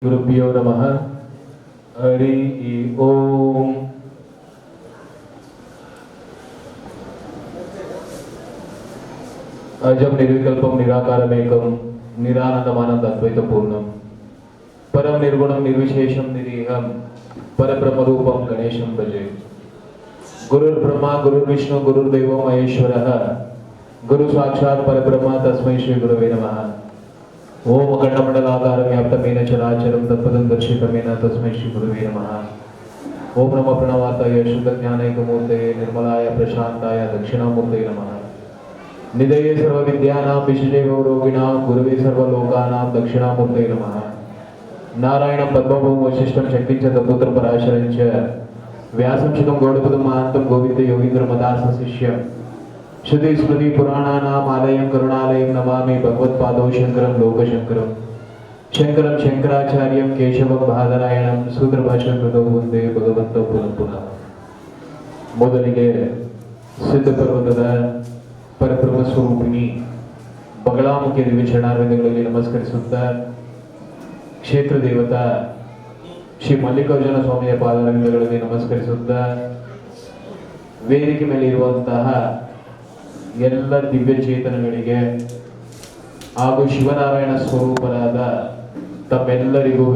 गुरुभ्यो नमः। हरि ओम। अजम निर्विकल्पम निराकारमेकम निरानंदमानंदद्वैतपूर्णम परम निर्गुणम निर्विशेषम निरीहम परब्रह्म रूपम गणेशम भजे। गुरुर्ब्रह्मा गुरुर्विष्णु गुरुर्देवो महेश्वरः गुरु साक्षात् परब्रह्म तस्मै श्री गुरवे नमः। ओम अखंडमंडलाकारं व्याप्तमेन चराचरं तत्पदं दर्शितमेन तस्मै श्री गुरुवे नमः। ओम नमः प्रणवाताय शुद्धज्ञानैकमूर्तये निर्मलाय प्रशांताय दक्षिणामूर्तये नमः। निधये सर्वविद्यानां विशेषे रोगिणां गुरुवे सर्वलोकानां दक्षिणामूर्तये नमः। नारायणं पद्मभूं वशिष्ठं शक्तिं च तत्पुत्रं पराशरं च व्यासं शुकं गौडपदं महान्तं गोविन्द योगीन्द्रमदास शिष्यं श्रुति स्मृति पुराणानाम् आलयं करुणालयं नमामि भगवत्पादौ शंकरं लोकशंकरं शंकरं शंकराचार्यं केशवं बादरायणं सूत्रभाष्यकृतौ वन्दे भगवन्तौ पुनः पुनः। ಮೊದಲಿಗೆ ಸಿದ್ಧಪರ್ವತದ ಪರಬ್ರಹ್ಮ ಸ್ವರೂಪಿಣಿ ಬಗಳಾಮುಖಿ ದಿವ್ಯ ಚರಣಾರವಿಂದಗಳಲ್ಲಿ ನಮಸ್ಕರಿಸುತ್ತಾ ಕ್ಷೇತ್ರ ದೇವತಾ ಶ್ರೀ ಮಲ್ಲಿಕಾರ್ಜುನ ಸ್ವಾಮಿಯ ಪಾದಾರವಿಂದಗಳಲ್ಲಿ ನಮಸ್ಕರಿಸುತ್ತಾ ವೇದಿಕೆ ಮೇಲೆ ಇರುವಂತಹ ಎಲ್ಲ ದಿವ್ಯ ಚೇತನಗಳಿಗೆ ಹಾಗೂ ಶಿವನಾರಾಯಣ ಸ್ವರೂಪರಾದ ತಮ್ಮೆಲ್ಲರಿಗೂ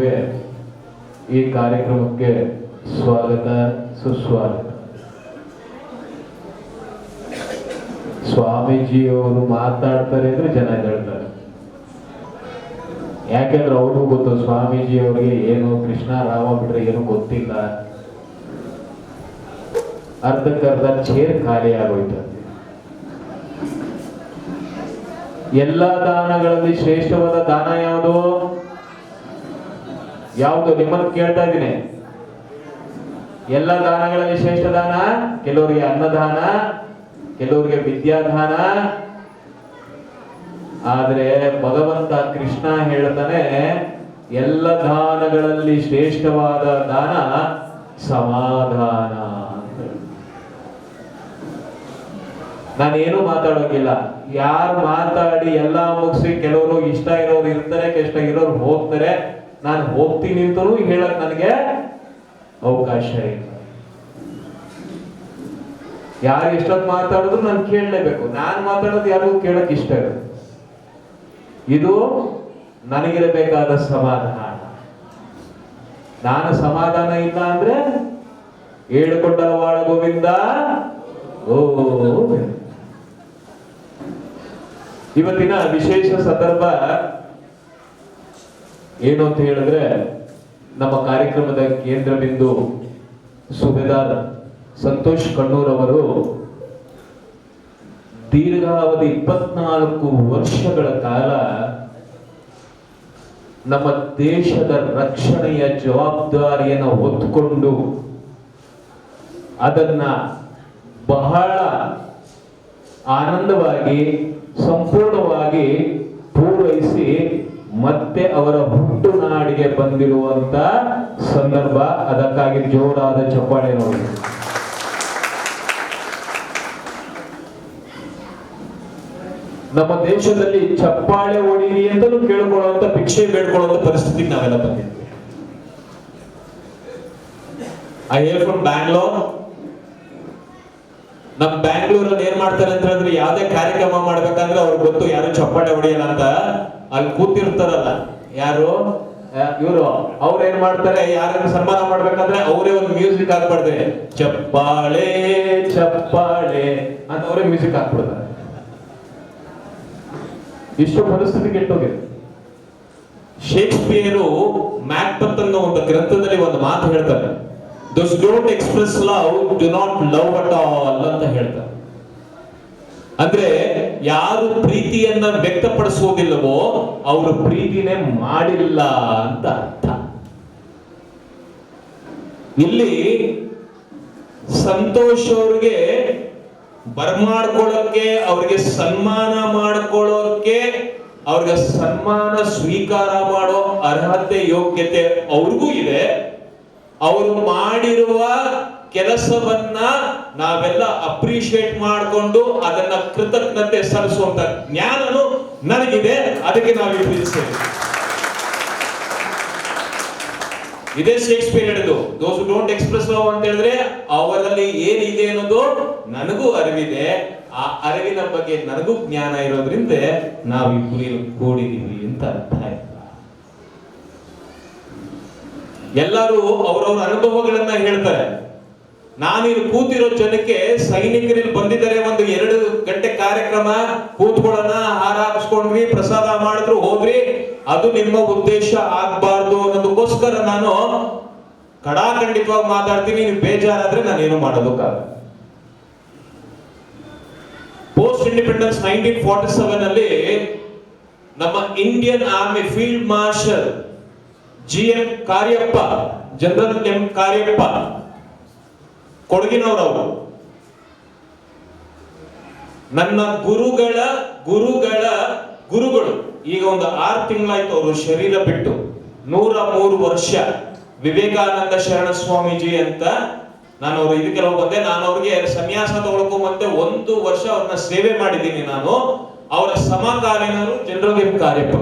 ಈ ಕಾರ್ಯಕ್ರಮಕ್ಕೆ ಸ್ವಾಗತ ಸುಸ್ವಾಗತ. ಸ್ವಾಮೀಜಿಯವರು ಮಾತಾಡ್ತಾರೆ ಅಂದ್ರೆ ಜನ ಹೇಳ್ತಾರೆ, ಯಾಕೆಂದ್ರೆ ಅವ್ರಿಗೂ ಗೊತ್ತು ಸ್ವಾಮೀಜಿಯವರಿಗೆ ಏನು ಕೃಷ್ಣ ರಾಮ ಬಿಟ್ರೆ ಏನು ಗೊತ್ತಿಲ್ಲ. ಅರ್ಧಕ್ಕರ್ಧ ಚೇರ್ ಖಾಲಿ ಆಗೋಯ್ತು. ಎಲ್ಲ ದಾನಗಳಲ್ಲಿ ಶ್ರೇಷ್ಠವಾದ ದಾನ ಯಾವುದು ಯಾವುದು ನಿಮ್ಮನ್ನು ಕೇಳ್ತಾ ಇದ್ದೀನಿ. ಎಲ್ಲ ದಾನಗಳಲ್ಲಿ ಶ್ರೇಷ್ಠ ದಾನ ಕೆಲವರಿಗೆ ಅನ್ನದಾನ, ಕೆಲವರಿಗೆ ವಿದ್ಯಾದಾನ. ಆದ್ರೆ ಭಗವಂತ ಕೃಷ್ಣ ಹೇಳ್ತಾನೆ ಎಲ್ಲ ದಾನಗಳಲ್ಲಿ ಶ್ರೇಷ್ಠವಾದ ದಾನ ಸಮಾಧಾನ. ನಾನೇನು ಮಾತಾಡೋಗಿಲ್ಲ. ಯಾರು ಮಾತಾಡಿ ಎಲ್ಲ ಮುಗಿಸಿ ಕೆಲವರು ಇಷ್ಟ ಇರೋರು ಇರ್ತಾರೆ, ಕಷ್ಟ ಇರೋರು ಹೋಗ್ತಾರೆ. ನಾನು ಹೋಗ್ತೀನಿ ಅಂತಲೂ ಹೇಳಕ್ ನನಗೆ ಅವಕಾಶ ಇಲ್ಲ. ಯಾರು ಎಷ್ಟೊತ್ತು ಮಾತಾಡಿದ್ರು ನಾನು ಕೇಳಲೇಬೇಕು. ನಾನು ಮಾತಾಡೋದು ಯಾರಿಗೂ ಕೇಳಕ್ ಇಷ್ಟ ಇಲ್ಲ. ಇದು ನನಗಿರಬೇಕಾದ ಸಮಾಧಾನ. ನಾನು ಸಮಾಧಾನ ಇಲ್ಲ ಅಂದ್ರೆ ಹೇಳಿಕೊಂಡವಾಡ ಗೋವಿಂದ ಓ. ಇವತ್ತಿನ ವಿಶೇಷ ಸಂದರ್ಭ ಏನು ಅಂತ ಹೇಳಿದ್ರೆ, ನಮ್ಮ ಕಾರ್ಯಕ್ರಮದ ಕೇಂದ್ರ ಬಿಂದು ಸುಬೇದಾರ್ ಸಂತೋಷ್ ಕಣ್ಣೂರ್ ಅವರು ದೀರ್ಘಾವಧಿ 24 ವರ್ಷಗಳ ಕಾಲ ನಮ್ಮ ದೇಶದ ರಕ್ಷಣೆಯ ಜವಾಬ್ದಾರಿಯನ್ನು ಹೊತ್ತುಕೊಂಡು ಅದನ್ನ ಬಹಳ ಆನಂದವಾಗಿ ಸಂಪೂರ್ಣವಾಗಿ ಪೂರೈಸಿ ಮತ್ತೆ ಅವರ ಹುಟ್ಟು ನಾಡಿಗೆ ಬಂದಿರುವಂತ ಸಂದರ್ಭ. ಅದಕ್ಕಾಗಿ ಜೋರಾದ ಚಪ್ಪಾಳೆ ನೋಡಿ. ನಮ್ಮ ದೇಶದಲ್ಲಿ ಚಪ್ಪಾಳೆ ಹೊಡೀರಿ ಅಂತಲೂ ಕೇಳ್ಕೊಳ್ಳುವಂತ, ಭಿಕ್ಷೆ ಬೇಡ್ಕೊಳ್ಳುವಂತ ಪರಿಸ್ಥಿತಿಗೆ ನಾವೆಲ್ಲ ಬಂದಿದ್ವಿ. I hair from Bangalore. ನಮ್ ಬ್ಯಾಂಗ್ಳೂರಲ್ಲಿ ಏನ್ ಮಾಡ್ತಾರೆ ಅಂತ ಹೇಳಿದ್ರೆ, ಯಾವ್ದೇ ಕಾರ್ಯಕ್ರಮ ಮಾಡ್ಬೇಕಂದ್ರೆ ಅವ್ರಿಗೆ ಗೊತ್ತು ಯಾರು ಚಪ್ಪಾಳೆ ಹೊಡೆಯಲ್ಲ ಅಂತ. ಅಲ್ಲಿ ಕೂತಿರ್ತಾರಲ್ಲ ಯಾರು ಇವರು, ಅವ್ರು ಏನ್ ಮಾಡ್ತಾರೆ, ಯಾರನ್ನು ಸನ್ಮಾನ ಮಾಡ್ಬೇಕಂದ್ರೆ ಅವರೇ ಒಂದು ಮ್ಯೂಸಿಕ್ ಹಾಕ್ಬಿಡ್ತಾರೆ, ಚಪ್ಪಾಳೆ ಚಪ್ಪಾಳೆ ಅಂತ ಅವರೇ ಮ್ಯೂಸಿಕ್ ಹಾಕ್ಬಿಡ್ತಾರೆ. ಇಷ್ಟು ಪರಿಸ್ಥಿತಿ ಕೆಟ್ಟೋಗಿದೆ. ಶೇಕ್ಸ್ಪಿಯರು ಮ್ಯಾಕ್ಬೆತ್ ಅನ್ನೋ ಒಂದು ಗ್ರಂಥದಲ್ಲಿ ಒಂದು ಮಾತು ಹೇಳ್ತಾರೆ, those don't express love do not love at all ಅಂತ ಹೇಳ್ತಾರೆ. ಅಂದ್ರೆ ಯಾರು ಪ್ರೀತಿಯನ್ನ ವ್ಯಕ್ತಪಡಿಸುವುದಿಲ್ಲವೋ ಅವರು ಪ್ರೀತಿನೇ ಮಾಡಿಲ್ಲ ಅಂತ ಅರ್ಥ. ಇಲ್ಲಿ ಸಂತೋಷ್ ಅವ್ರಿಗೆ ಬರ್ಮಾಡ್ಕೊಳ್ಳೋಕೆ, ಅವ್ರಿಗೆ ಸನ್ಮಾನ ಮಾಡ್ಕೊಳ್ಳೋಕೆ, ಅವ್ರಿಗೆ ಸನ್ಮಾನ ಸ್ವೀಕಾರ ಮಾಡೋ ಅರ್ಹತೆ ಯೋಗ್ಯತೆ ಅವ್ರಿಗೂ ಇದೆ. ಅವರು ಮಾಡಿರುವ ಕೆಲಸವನ್ನ ನಾವೆಲ್ಲ ಅಪ್ರಿಶಿಯೇಟ್ ಮಾಡಿಕೊಂಡು ಅದನ್ನ ಕೃತಜ್ಞತೆ ಸಲ್ಲಿಸುವಂತ ಜ್ಞಾನನು ನನಗಿದೆ. ಅದಕ್ಕೆ ನಾವು ಪ್ರೀತಿಸ್ತೇವೆ. ಇದೇ ಶೇಕ್ಸ್ಪಿಯರ್ ಹೇಳಿದ್ದು, ದೋಸ್ ಹೂ ಡೋಂಟ್ ಎಕ್ಸ್ಪ್ರೆಸ್ ಲವ್ ಅಂತ ಹೇಳಿದ್ರೆ ಅವರಲ್ಲಿ ಏನಿದೆ ಅನ್ನೋದು ನನಗೂ ಅರಿವಿದೆ, ಆ ಅರಿವಿನ ಬಗ್ಗೆ ನನಗೂ ಜ್ಞಾನ ಇರೋದ್ರಿಂದ ನಾವಿಬ್ಬರು ಕೂಡಿದೀವಿ ಅಂತ ಅರ್ಥ ಆಯ್ತು. ಎಲ್ಲರೂ ಅವರವರ ಅನುಭವಗಳನ್ನ ಹೇಳ್ತಾರೆ. ನಾನಿಲ್ಲಿ ಕೂತಿರೋ ಜನಕ್ಕೆ ಸೈನಿಕರಲ್ಲಿ ಬಂದಿದ್ದಾರೆ, ಒಂದು 2 ಗಂಟೆ ಕಾರ್ಯಕ್ರಮ ಕೂತ್ಕೊಳ್ಳೋಣ, ಹಾರ ಹಾಕಿಸ್ಕೊಂಡ್ವಿ, ಪ್ರಸಾದ ಮಾಡಿದ್ರು, ಹೋದ್ರಿ, ಅದು ನಿಮ್ಮ ಉದ್ದೇಶ ಆಗ್ಬಾರ್ದು ಅನ್ನೋದಕ್ಕೋಸ್ಕರ ನಾನು ಖಡಾಖಂಡಿತವಾಗಿ ಮಾತಾಡ್ತೀನಿ. ನೀವು ಬೇಜಾರಾದ್ರೆ ನಾನೇನು ಮಾಡೋದಕ್ಕಾಗಲ್ಲ. ಪೋಸ್ಟ್ ಇಂಡಿಪೆಂಡೆನ್ಸ್ 1947 ಅಲ್ಲಿ ನಮ್ಮ Indian army field marshal GM Cariappa, general M Cariappa, ಕೊಡಗಿನವರು, ನನ್ನ ಗುರುಗಳು ಈಗ ಒಂದು 6 ತಿಂಗಳಾಯ್ತು ಅವರು ಶರೀರ ಬಿಟ್ಟು. 103 ವರ್ಷ ವಿವೇಕಾನಂದ ಶರಣ ಸ್ವಾಮೀಜಿ ಅಂತ ನಾನು ಅವ್ರು ಇದಕ್ಕೆಲ್ಲ ಬಂದೆ. ನಾನು ಅವ್ರಿಗೆ ಸನ್ಯಾಸ ತಗೊಳಕ್ಕೂ ಮುಂದೆ 1 ವರ್ಷ ಅವ್ರನ್ನ ಸೇವೆ ಮಾಡಿದ್ದೀನಿ. ನಾನು ಅವರ ಸಮಕಾಲೀನರು ಜನರಲ್ M ಕಾರ್ಯಪ್ಪ.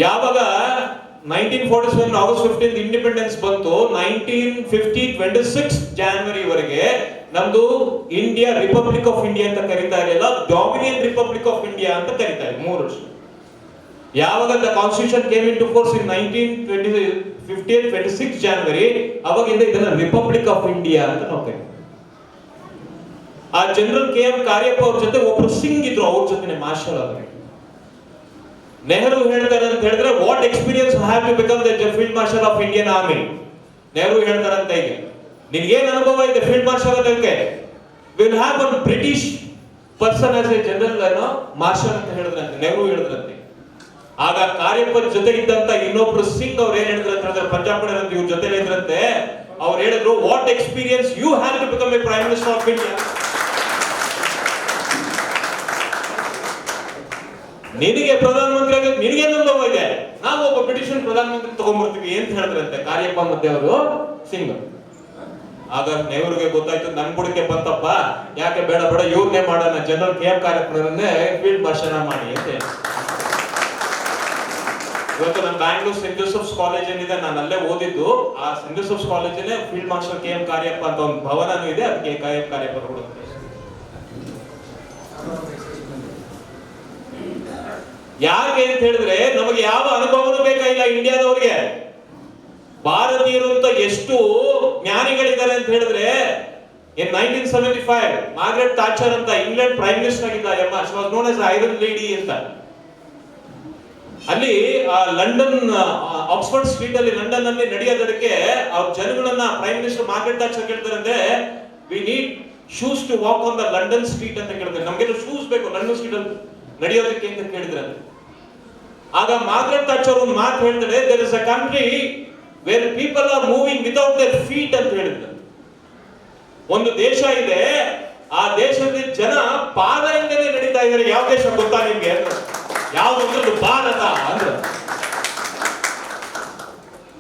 ಯಾವಾಗ 1947 ಆಗಸ್ಟ್ 15 ಇಂಡಿಪೆಂಡೆನ್ಸ್ ಬಂತು, 1950 26 ಜನವರಿ ವರೆಗೆ ನಮ್ದು ಇಂಡಿಯಾ ರಿಪಬ್ಲಿಕ್ ಆಫ್ ಇಂಡಿಯಾ ಅಂತ ಕರೀತಾ ಇರಲಿಲ್ಲ, ಡೊಮಿನಿಯನ್ ರಿಪಬ್ಲಿಕ್ ಆಫ್ ಇಂಡಿಯಾ ಅಂತ ಕರೀತಾ ಇದ್ರು 3 ವರ್ಷ. ಯಾವಾಗ the constitution came into force in 1950 26 ಜನವರಿ, ಅವಾಗಿಂದ ಇದನ್ನ ರಿಪಬ್ಲಿಕ್ ಆಫ್ ಇಂಡಿಯಾ ಅಂತ ನಾವು ಕರೀತೀವಿ. ಆ ಜನರಲ್ KM ಕಾರ್ಯಪ್ಪ ಅವ್ರ ಜೊತೆ ಒಬ್ರು ಸಿಂಗ್ ಇದ್ರು, ಅವ್ರ ಜೊತೆ ಮಾರ್ಷಲ್ ಅವರಿಗೆ. ನೆಹರು ಹೇಳ್ತಾರೆ ಅಂತ ಹೇಳಿದ್ರೆ, what experience have to become the field marshal of Indian army. Nehru ಹೇಳ್ತಾರಂತ, ಈಗ ನಿನ್ಗೇನ್ ಅನುಭವ ಇದೆ ಫೀಲ್ಡ್ ಮಾರ್ಷಲ್ ಆಗೋದಕ್ಕೆ? Will have one British person as a general marshal ಅಂತ ಹೇಳಿದ್ರಂತೆ, ನೆಹರು ಹೇಳಿದ್ರಂತೆ. ಆಗ ಕಾರ್ಯಪ್ಪನ ಜೊತೆಗಿದ್ದಂತ ಇನ್ನೊಬ್ರು ಸಿಂಗ್ ಅವ್ರು ಏನ್ ಹೇಳಿದ್ರಂತೆ, ಪಂಜಾಬ್ ಇವ್ರ ಜೊತೆ ಇದ್ರಂತೆ, ಅವ್ರು ಹೇಳಿದ್ರು, what experience you have to become a prime minister of India. ನಿನಗೆ ಪ್ರಧಾನಮಂತ್ರಿ ಆಗೋದು ನಿನಗೇನು ಅನುಭವ ಇದೆ? ನಾವು ಒಬ್ಬ ಬ್ರಿಟಿಷ್ ಪ್ರಧಾನಮಂತ್ರಿ ತಗೊಂಡ್ಬರ್ತೀವಿ ಅಂತ ಹೇಳಿದ್ರಂತೆ ಕಾರ್ಯಪ್ಪ ಮತ್ತೆ ಅವರು ಸಿಂಗ್. ಆಗ ನೆಹರುಗೆ ಗೊತ್ತಾಯ್ತು, ನನ್ ಬುಡಕ್ಕೆ ಬಂತಪ್ಪ, ಯಾಕೆ ಬೇಡ ಇವ್ರನ್ನೇ ಮಾಡೋಣ, ಜನರಲ್ KM ಕಾರ್ಯಕ್ರಮವನ್ನೇ ಫೀಲ್ಡ್ ಮಾರ್ಷಲ್ ಮಾಡಿ ಅಂತ. ಇವತ್ತು ನಾನು ಬ್ಯಾಂಗ್ಳೂರ್ ಸೆಂಟ್ ಜೋಸೆಫ್ಸ್ ಕಾಲೇಜ್ ಏನಿದೆ, ನಾನು ಅಲ್ಲೇ ಓದಿದ್ದು. ಆ ಸೆಂಟ್ ಜೋಸೆಫ್ಸ್ ಕಾಲೇಜಲ್ಲೇ ಫೀಲ್ಡ್ ಮಾರ್ಷಲ್ KM ಕಾರ್ಯಪ್ಪ ಅಂತ ಒಂದು ಭವನನೂ ಇದೆ, ಅದಕ್ಕೆ KM ಕಾರ್ಯಪ್ಪ ಕೊಡುತ್ತೆ. ಯಾಕೆ ಅಂತ ಹೇಳಿದ್ರೆ, ನಮಗೆ ಯಾವ ಅನುಭವನೂ ಬೇಕಾಗಿಲ್ಲ ಇಂಡಿಯಾದವ್ರಿಗೆ. ಭಾರತೀಯರು ಅಂತ ಎಷ್ಟು ಜ್ಞಾನಿಗಳಿದ್ದಾರೆ ಅಂತ ಹೇಳಿದ್ರೆ, ಇನ್ 1975 ಮಾರ್ಗರೆಟ್ ಥಾಚರ್ ಅಂತ ಇಂಗ್ಲೆಂಡ್ ಪ್ರೈಮ್ ಮಿನಿಸ್ಟರ್ ಆಗಿದ್ದಾರೆ, she was known as iron lady ಅಂತ. ಅಲ್ಲಿ ಲಂಡನ್ ಆಕ್ಸ್ಫರ್ಡ್ ಸ್ಟ್ರೀಟ್ ಅಲ್ಲಿ ಲಂಡನ್ ಅಲ್ಲಿ ನಡೆಯೋದಕ್ಕೆ ಅವ್ರ ಜನಗಳನ್ನ ಪ್ರೈಮ್ ಮಿನಿಸ್ಟರ್ ಮಾರ್ಗರೆಟ್ ಥಾಚರ್ ಕೇಳ್ತಾರೆ ಅಂದ್ರೆ, we need shoes to walk on the London street ಅಂತ ಕೇಳ್ತಾರೆ. ನಮ್ಗೆಲ್ಲ ಶೂಸ್ ಬೇಕು ಲಂಡನ್ ಸ್ಟ್ರೀಟ್ ಅಲ್ಲಿ ನಡೆಯೋದಕ್ಕೆ ಅಂತ ಕೇಳಿದ್ರೆ, ಆಗ ಮಾರ್ಗರೆಟ್ ಥಾಚರ್ ಒಂದು ಮಾತು ಹೇಳ್ತಾರೆ, there is a country where people are moving without their feet ಅಂತ ಹೇಳಿದ್ರು. ಒಂದು ದೇಶ ಇದೆ, ಆ ದೇಶದ ಜನ ಪಾದದಿಂದಲೇ ನಡೀತಾ ಇದ್ದಾರೆ. ಯಾವ ದೇಶ ಗೊತ್ತಾ ನಿಮ್ಗೆ? ಯಾವ್ದು ಅಂದ್ರೆ ಭಾರತ ಅಂದ್ರೆ.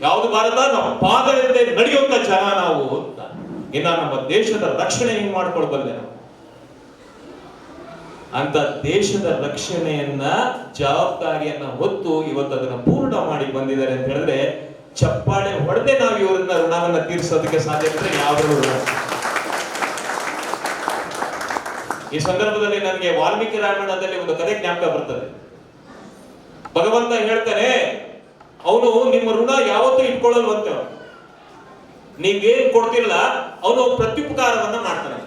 ಯಾವ್ದು ಭಾರತ? ನಾವು ಪಾದದಿಂದ ನಡೆಯುವಂತ ಜನ ನಾವು ಅಂತ. ಇನ್ನ ನಮ್ಮ ದೇಶದ ರಕ್ಷಣೆ ಹೆಂಗ್ ಮಾಡ್ಕೊಳ್ಬಲ್ಲೆ ನಾವು ಅಂತ ದೇಶದ ರಕ್ಷಣೆಯನ್ನ ಜವಾಬ್ದಾರಿಯನ್ನ ಹೊತ್ತು ಇವತ್ತು ಅದನ್ನ ಪೂರ್ಣ ಮಾಡಿ ಬಂದಿದ್ದಾರೆ ಅಂತ ಹೇಳಿದ್ರೆ, ಚಪ್ಪಾಳೆ ಹೊಡೆದೇ ನಾವು ಇವರನ್ನ ಋಣವನ್ನ ತೀರಿಸೋದಕ್ಕೆ ಸಾಧ್ಯ ಇದ್ರೆ ಯಾವ್ದು. ಈ ಸಂದರ್ಭದಲ್ಲಿ ನನಗೆ ವಾಲ್ಮೀಕಿ ರಾಮಾಯಣದಲ್ಲಿ ಒಂದು ಕಥೆ ಜ್ಞಾಪಕ ಬರ್ತದೆ. ಭಗವಂತ ಹೇಳ್ತಾನೆ, ಅವನು ನಿಮ್ಮ ಋಣ ಯಾವತ್ತೂ ಇಟ್ಕೊಳ್ಳಲ್ವಂತೆ. ನೀವೇನ್ ಕೊಡ್ತಿರಲ್ಲ ಅವನು ಪ್ರತ್ಯುಪಕಾರವನ್ನ ಮಾಡ್ತಾನೆ.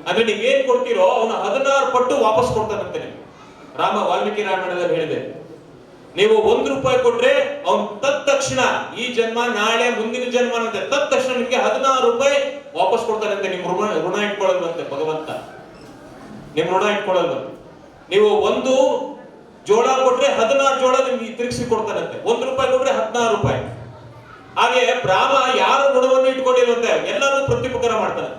ಅಂದ್ರೆ ನೀವೇನ್ ಕೊಡ್ತೀರೋ ಅವನು 16 ಪಟ್ಟು ವಾಪಸ್ ಕೊಡ್ತಾನಂತೆ. ರಾಮ ವಾಲ್ಮೀಕಿ ರಾಮಾಯಣದಲ್ಲಿ ಹೇಳಿದೆ, ನೀವು ₹1 ಕೊಟ್ರೆ ಅವ್ನು ತಕ್ಷಣ ಈ ಜನ್ಮ ನಾಳೆ ಮುಂದಿನ ಜನ್ಮ ಅಂತೆ ತಕ್ಷಣ ನಿಮ್ಗೆ ₹16 ವಾಪಸ್ ಕೊಡ್ತಾನಂತೆ. ನಿಮ್ ಋಣ ಇಟ್ಕೊಳ್ಳಲ್ವಂತೆ ಭಗವಂತ, ನಿಮ್ ಋಣ ಇಟ್ಕೊಳ್ಳಲ್ವಂತೆ. ನೀವು 1 ಜೋಳ ಕೊಟ್ರೆ 16 ಜೋಳ ನಿಮ್ಗೆ ತಿರುಗಿಸಿ ಕೊಡ್ತಾನಂತೆ. ₹1 ಕೊಟ್ರೆ ₹16. ಹಾಗೆ ರಾಮ ಯಾರು ಋಣವನ್ನು ಇಟ್ಕೊಂಡಿರುವಂತೆ ಎಲ್ಲರೂ ಪ್ರತ್ಯುಪಕಾರ ಮಾಡ್ತಾನೆ.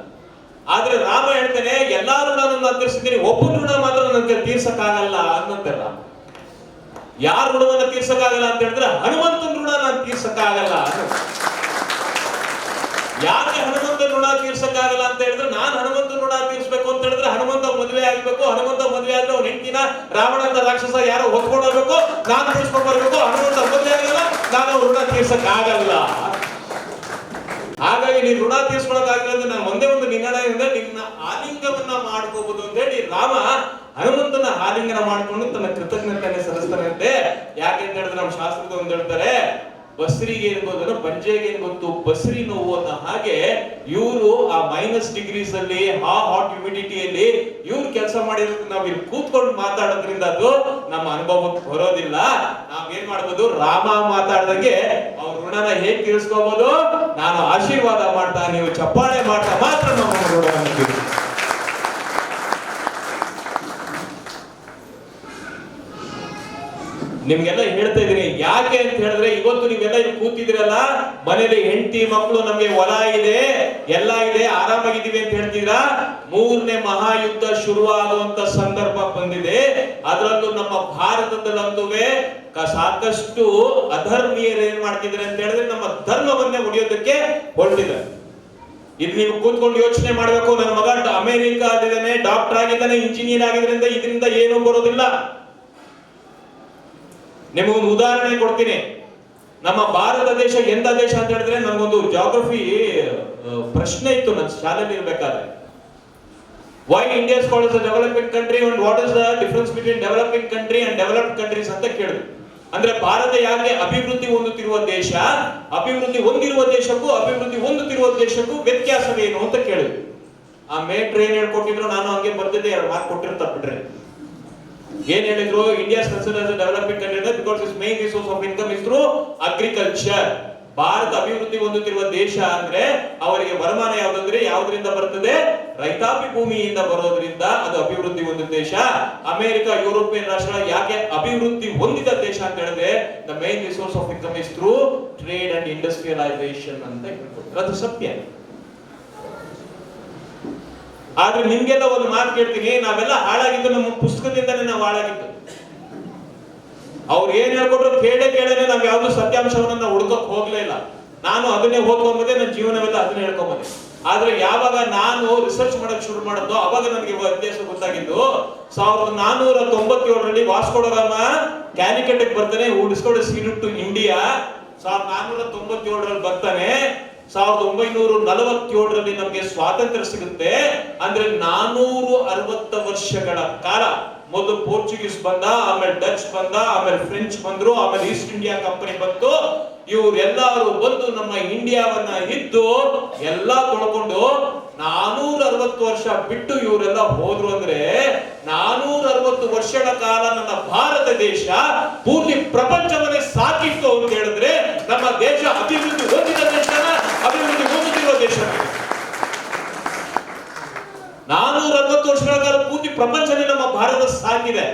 ಆದ್ರೆ ರಾಮ ಹೇಳ್ತಾನೆ, ಎಲ್ಲಾ ಋಣವನ್ನು ತೀರ್ಸಿದ್ದೀನಿ, ಒಬ್ಬನ ಋಣ ಮಾತ್ರ ನನಗೆ ತೀರ್ಸಕ್ಕಾಗಲ್ಲ ಅನ್ನಂತೆ ರಾಮ. ಯಾರ ಋಣವನ್ನ ತೀರ್ಸಕ್ಕಾಗಲ್ಲ ಅಂತ ಹೇಳಿದ್ರೆ ಹನುಮಂತನ ಋಣ ನಾನು ತೀರ್ಸಕ್ಕಾಗಲ್ಲ. ಯಾಕೆ ಹನುಮಂತನ ಋಣ ತೀರ್ಸಕ್ಕಾಗಲ್ಲ ಅಂತ ಹೇಳಿದ್ರೆ, ನಾನು ಹನುಮಂತನ ಋಣ ತೀರ್ಸ್ಬೇಕು ಅಂತ ಹೇಳಿದ್ರೆ ಹನುಮಂತ ಮದುವೆ ಆಗ್ಬೇಕು. ಹನುಮಂತ ಮದುವೆ ಆದ್ರೆ ಅವ್ನ ಹೆಂಡತಿನ ರಾವಣ ಅಂತ ರಾಕ್ಷಸ ಯಾರೋ ಹೊತ್ಕೊಂಡು ಹೋಗ್ಬೇಕು, ನಾನು ಬಿಡಿಸ್ಕೊಂಡು ಬರ್ಬೇಕು. ಹನುಮಂತ ಮದುವೆ ಆಗಿಲ್ಲ, ತೀರ್ಸಕ್ ಆಗಲ್ಲ. ಹಾಗಾಗಿ ನೀನ್ ಋಣ ತೀರ್ಸ್ಕೊಳಕ್ಕಾಗಲ್ಲ ಅಂದ್ರೆ ನಾನು ಒಂದೇ ಒಂದು ನಿರ್ಣಯದಿಂದ ನಿನ್ನ ಆಲಿಂಗವನ್ನ ಮಾಡ್ಕೋಬಹುದು ಅಂತ ಹೇಳಿ ರಾಮ ಹನುಮಂತನ ಆಲಿಂಗನ ಮಾಡ್ಕೊಂಡು ತನ್ನ ಕೃತಜ್ಞತೆಯನ್ನು ಸಲ್ಲಿಸ್ತಾನಂತೆ. ಯಾಕೆ ಅಂತ ಹೇಳಿದ್ರೆ ನಮ್ಮ ಶಾಸ್ತ್ರದ ಒಂದು ಹೇಳ್ತಾರೆ, ಬಸ್ರಿಗೆ ಏನ್ ಗೊತ್ತೋ ಬಂಜೆಗೆ ಏನ್ ಗೊತ್ತು ಬಸ್ರಿ ನೋವು ಅನ್ನೋ ಹಾಗೆ ಇವರು ಆ ಮೈನಸ್ ಡಿಗ್ರೀಸ್ ಅಲ್ಲಿ ಆ ಹಾಟ್ ಹ್ಯೂಮಿಡಿಟಿಯಲ್ಲಿ ಇವ್ರು ಕೆಲಸ ಮಾಡಿರೋದು ನಾವ್ ಇಲ್ಲಿ ಕೂತ್ಕೊಂಡು ಮಾತಾಡೋದ್ರಿಂದ ಅದು ನಮ್ಮ ಅನುಭವಕ್ಕೆ ಬರೋದಿಲ್ಲ. ನಾವ್ ಏನ್ ಮಾಡ್ಬೋದು, ರಾಮ ಮಾತಾಡ್ದಂಗೆ ಅವ್ರ ಋಣನ ಹೇಗ್ ತೀರಿಸ್ಕೋಬಹುದು, ನಾನು ಆಶೀರ್ವಾದ ಮಾಡ್ತಾ ನೀವು ಚಪ್ಪಾಳೆ ಮಾಡ್ತಾ ಮಾತ್ರ ನಾವು ಋಣವನ್ನು. ನಿಮ್ಗೆಲ್ಲ ಹೇಳ್ತಾ ಇದೀನಿ ಯಾಕೆ ಅಂತ ಹೇಳಿದ್ರೆ, ಇವತ್ತು ನೀವೆಲ್ಲ ಇಲ್ಲಿ ಕೂತಿದ್ರಲ್ಲ, ಮನೇಲಿ ಹೆಂಡತಿ ಮಕ್ಕಳು ನಮ್ಗೆ ಹೊಲ ಇದೆ ಎಲ್ಲ ಇದೆ ಆರಾಮಾಗಿದ್ದೀವಿ ಅಂತ ಹೇಳ್ತೀರಾ. 3ನೇ ಮಹಾಯುದ್ಧ ಶುರುವಾಗುವಂತ ಸಂದರ್ಭ ಬಂದಿದೆ. ಅದರಲ್ಲೂ ನಮ್ಮ ಭಾರತದಲ್ಲಂತೂ ಸಾಕಷ್ಟು ಅಧರ್ಮೀಯರು ಏನ್ ಮಾಡ್ತಿದ್ದಾರೆ ಅಂತ ಹೇಳಿದ್ರೆ ನಮ್ಮ ಧರ್ಮವನ್ನೇ ಒಡೆಯೋದಕ್ಕೆ ಹೊರಟಿದ್ದಾರೆ. ಇಲ್ಲಿ ನೀವು ಕೂತ್ಕೊಂಡು ಯೋಚನೆ ಮಾಡ್ಬೇಕು, ನನ್ನ ಮಗ ಅಮೆರಿಕಾದಿದ್ದಾನೆ, ಡಾಕ್ಟರ್ ಆಗಿದ್ದಾನೆ, ಇಂಜಿನಿಯರ್ ಆಗಿದ್ರಿಂದ ಇದರಿಂದ ಏನೂ ಬರೋದಿಲ್ಲ. ನಿಮಗೊಂದು ಉದಾಹರಣೆ ಕೊಡ್ತೀನಿ. ನಮ್ಮ ಭಾರತ ದೇಶ ಎಂತ ದೇಶ ಅಂತ ಹೇಳಿದ್ರೆ, ನನಗೊಂದು ಜಾಗ್ರಫಿ ಪ್ರಶ್ನೆ ಇತ್ತು ನನ್ನ ಶಾಲೆಯಲ್ಲಿ ಇರ್ಬೇಕಾದ್ರೆ. Why India is called as a developing country and what is the difference between developing country and developed countries ಅಂತ ಕೇಳಿದ್ರು. ಅಂದ್ರೆ ಭಾರತ ಯಾಕೆ ಅಭಿವೃದ್ಧಿ ಹೊಂದುತ್ತಿರುವ ದೇಶ, ಅಭಿವೃದ್ಧಿ ಹೊಂದಿರುವ ದೇಶಕ್ಕೂ ಅಭಿವೃದ್ಧಿ ಹೊಂದುತ್ತಿರುವ ದೇಶಕ್ಕೂ ವ್ಯತ್ಯಾಸವೇನು ಅಂತ ಕೇಳಿದ್ರು. ಆ ಮೇಟ್ರ್ ಏನ್ ಹೇಳ್ಕೊಟ್ಟಿದ್ರು, ನಾನು ಹಂಗೆ ಬರ್ತಿದ್ದೆ, 2 ಮಾರ್ಕ್ ಕೊಟ್ಟಿರ್ತಾ ಬಿಟ್ರೆ. ಏನ್ ಹೇಳಿದ್ರು, India considers as a developing country because its main resource of income is through agriculture. Bharat ಅಭಿವೃದ್ಧಿ ಹೊಂದುತ್ತಿರುವ ದೇಶ ಅಂದ್ರೆ ಅವರಿಗೆ ವರಮಾನ ಯಾವ್ದಂದ್ರೆ ಯಾವ್ದ್ರಿಂದ ಬರ್ತದೆ, ರೈತಾಪಿ ಭೂಮಿಯಿಂದ ಬರೋದ್ರಿಂದ ಅದು ಅಭಿವೃದ್ಧಿ ಹೊಂದಿದ ದೇಶ. ಅಮೆರಿಕ, ಯುರೋಪಿಯನ್ ರಾಷ್ಟ್ರ ಯಾಕೆ ಅಭಿವೃದ್ಧಿ ಹೊಂದಿದ ದೇಶ ಅಂತ ಹೇಳಿದ್ರೆ, the main resource of income is through trade and industrialisation ಅಂತ ಹೇಳ್ಕೊಡ್ತಾರೆ. ಅದು ಸತ್ಯ. ಆದ್ರೆ ನಿಮ್ಗೆಲ್ಲ ಒಂದು ಮಾತು ಕೇಳ್ತೀನಿ, ನಾವೆಲ್ಲ ಹಾಳಾಗಿದ್ದು ನಮ್ಮ ಪುಸ್ತಕದಿಂದನೇ ನಾವು ಹಾಳಾಗಿದ್ದು. ಅವ್ರು ಏನ್ ಹೇಳ್ಕೊಟ್ರು ಕೇಳೇನೆ ನಾವ್ ಯಾವ್ದು ಸತ್ಯಾಂಶವನ್ನ ಹುಡುಕಕ್ ಹೋಗ್ಲೇ ಇಲ್ಲ. ನಾನು ಅದನ್ನೇ ಓದ್ಕೊಂಬಂದೆ, ನನ್ನ ಜೀವನವೆಲ್ಲ ಅದನ್ನೇ ಹೇಳ್ಕೊಂಬಂದೆ. ಆದ್ರೆ ಯಾವಾಗ ನಾನು ರಿಸರ್ಚ್ ಮಾಡಕ್ ಶುರು ಮಾಡಿದ್ದು ಅವಾಗ ನನಗೆ ವ್ಯತ್ಯಾಸ ಗೊತ್ತಾಗಿದ್ದು. 1497ರಲ್ಲಿ ವಾಸ್ಕೋ ಡ ಗಾಮ ಕ್ಯಾಲಿಕಟ್ ಬರ್ತಾನೆ, who discovered sea route to India. 1497ರಲ್ಲಿ ಬರ್ತಾನೆ. 1947ರಲ್ಲಿ ನಮಗೆ ಸ್ವಾತಂತ್ರ್ಯ ಸಿಗುತ್ತೆ. ಅಂದ್ರೆ 460 ವರ್ಷಗಳ ಕಾಲ ಮೊದಲು ಪೋರ್ಚುಗೀಸ್ ಬಂದ, ಆಮೇಲೆ ಡಚ್ ಬಂದ, ಆಮೇಲೆ ಫ್ರೆಂಚ್ ಬಂದ್ರು, ಆಮೇಲೆ ಈಸ್ಟ್ ಇಂಡಿಯಾ ಕಂಪನಿ ಬಂತು. ಇವರೆಲ್ಲರೂ ಬಂದು ನಮ್ಮ ಇಂಡಿಯಾವನ್ನ ಇದ್ದು ಎಲ್ಲ ತೊಳ್ಕೊಂಡು 460 ವರ್ಷ ಬಿಟ್ಟು ಇವರೆಲ್ಲ ಹೋದ್ರು. ಅಂದ್ರೆ 460 ವರ್ಷಗಳ ಕಾಲ ನನ್ನ ಭಾರತ ದೇಶ ಪೂರ್ತಿ ಪ್ರಪಂಚವನ್ನೇ ಸಾಕಿತ್ತು ಅಂತ ಹೇಳಿದ್ರೆ, ನಮ್ಮ ದೇಶ ಅಭಿವೃದ್ಧಿ ಹೊಂದಿದ ದೇಶನ, ಅಭಿವೃದ್ಧಿ ಹೊಂದುತ್ತಿರುವ ದೇಶ. 460 ವರ್ಷಗಳ ಕಾಲ ಪೂರ್ತಿ ಪ್ರಪಂಚನೇ ನಮ್ಮ Bharat ಸಾಕಿದೆ.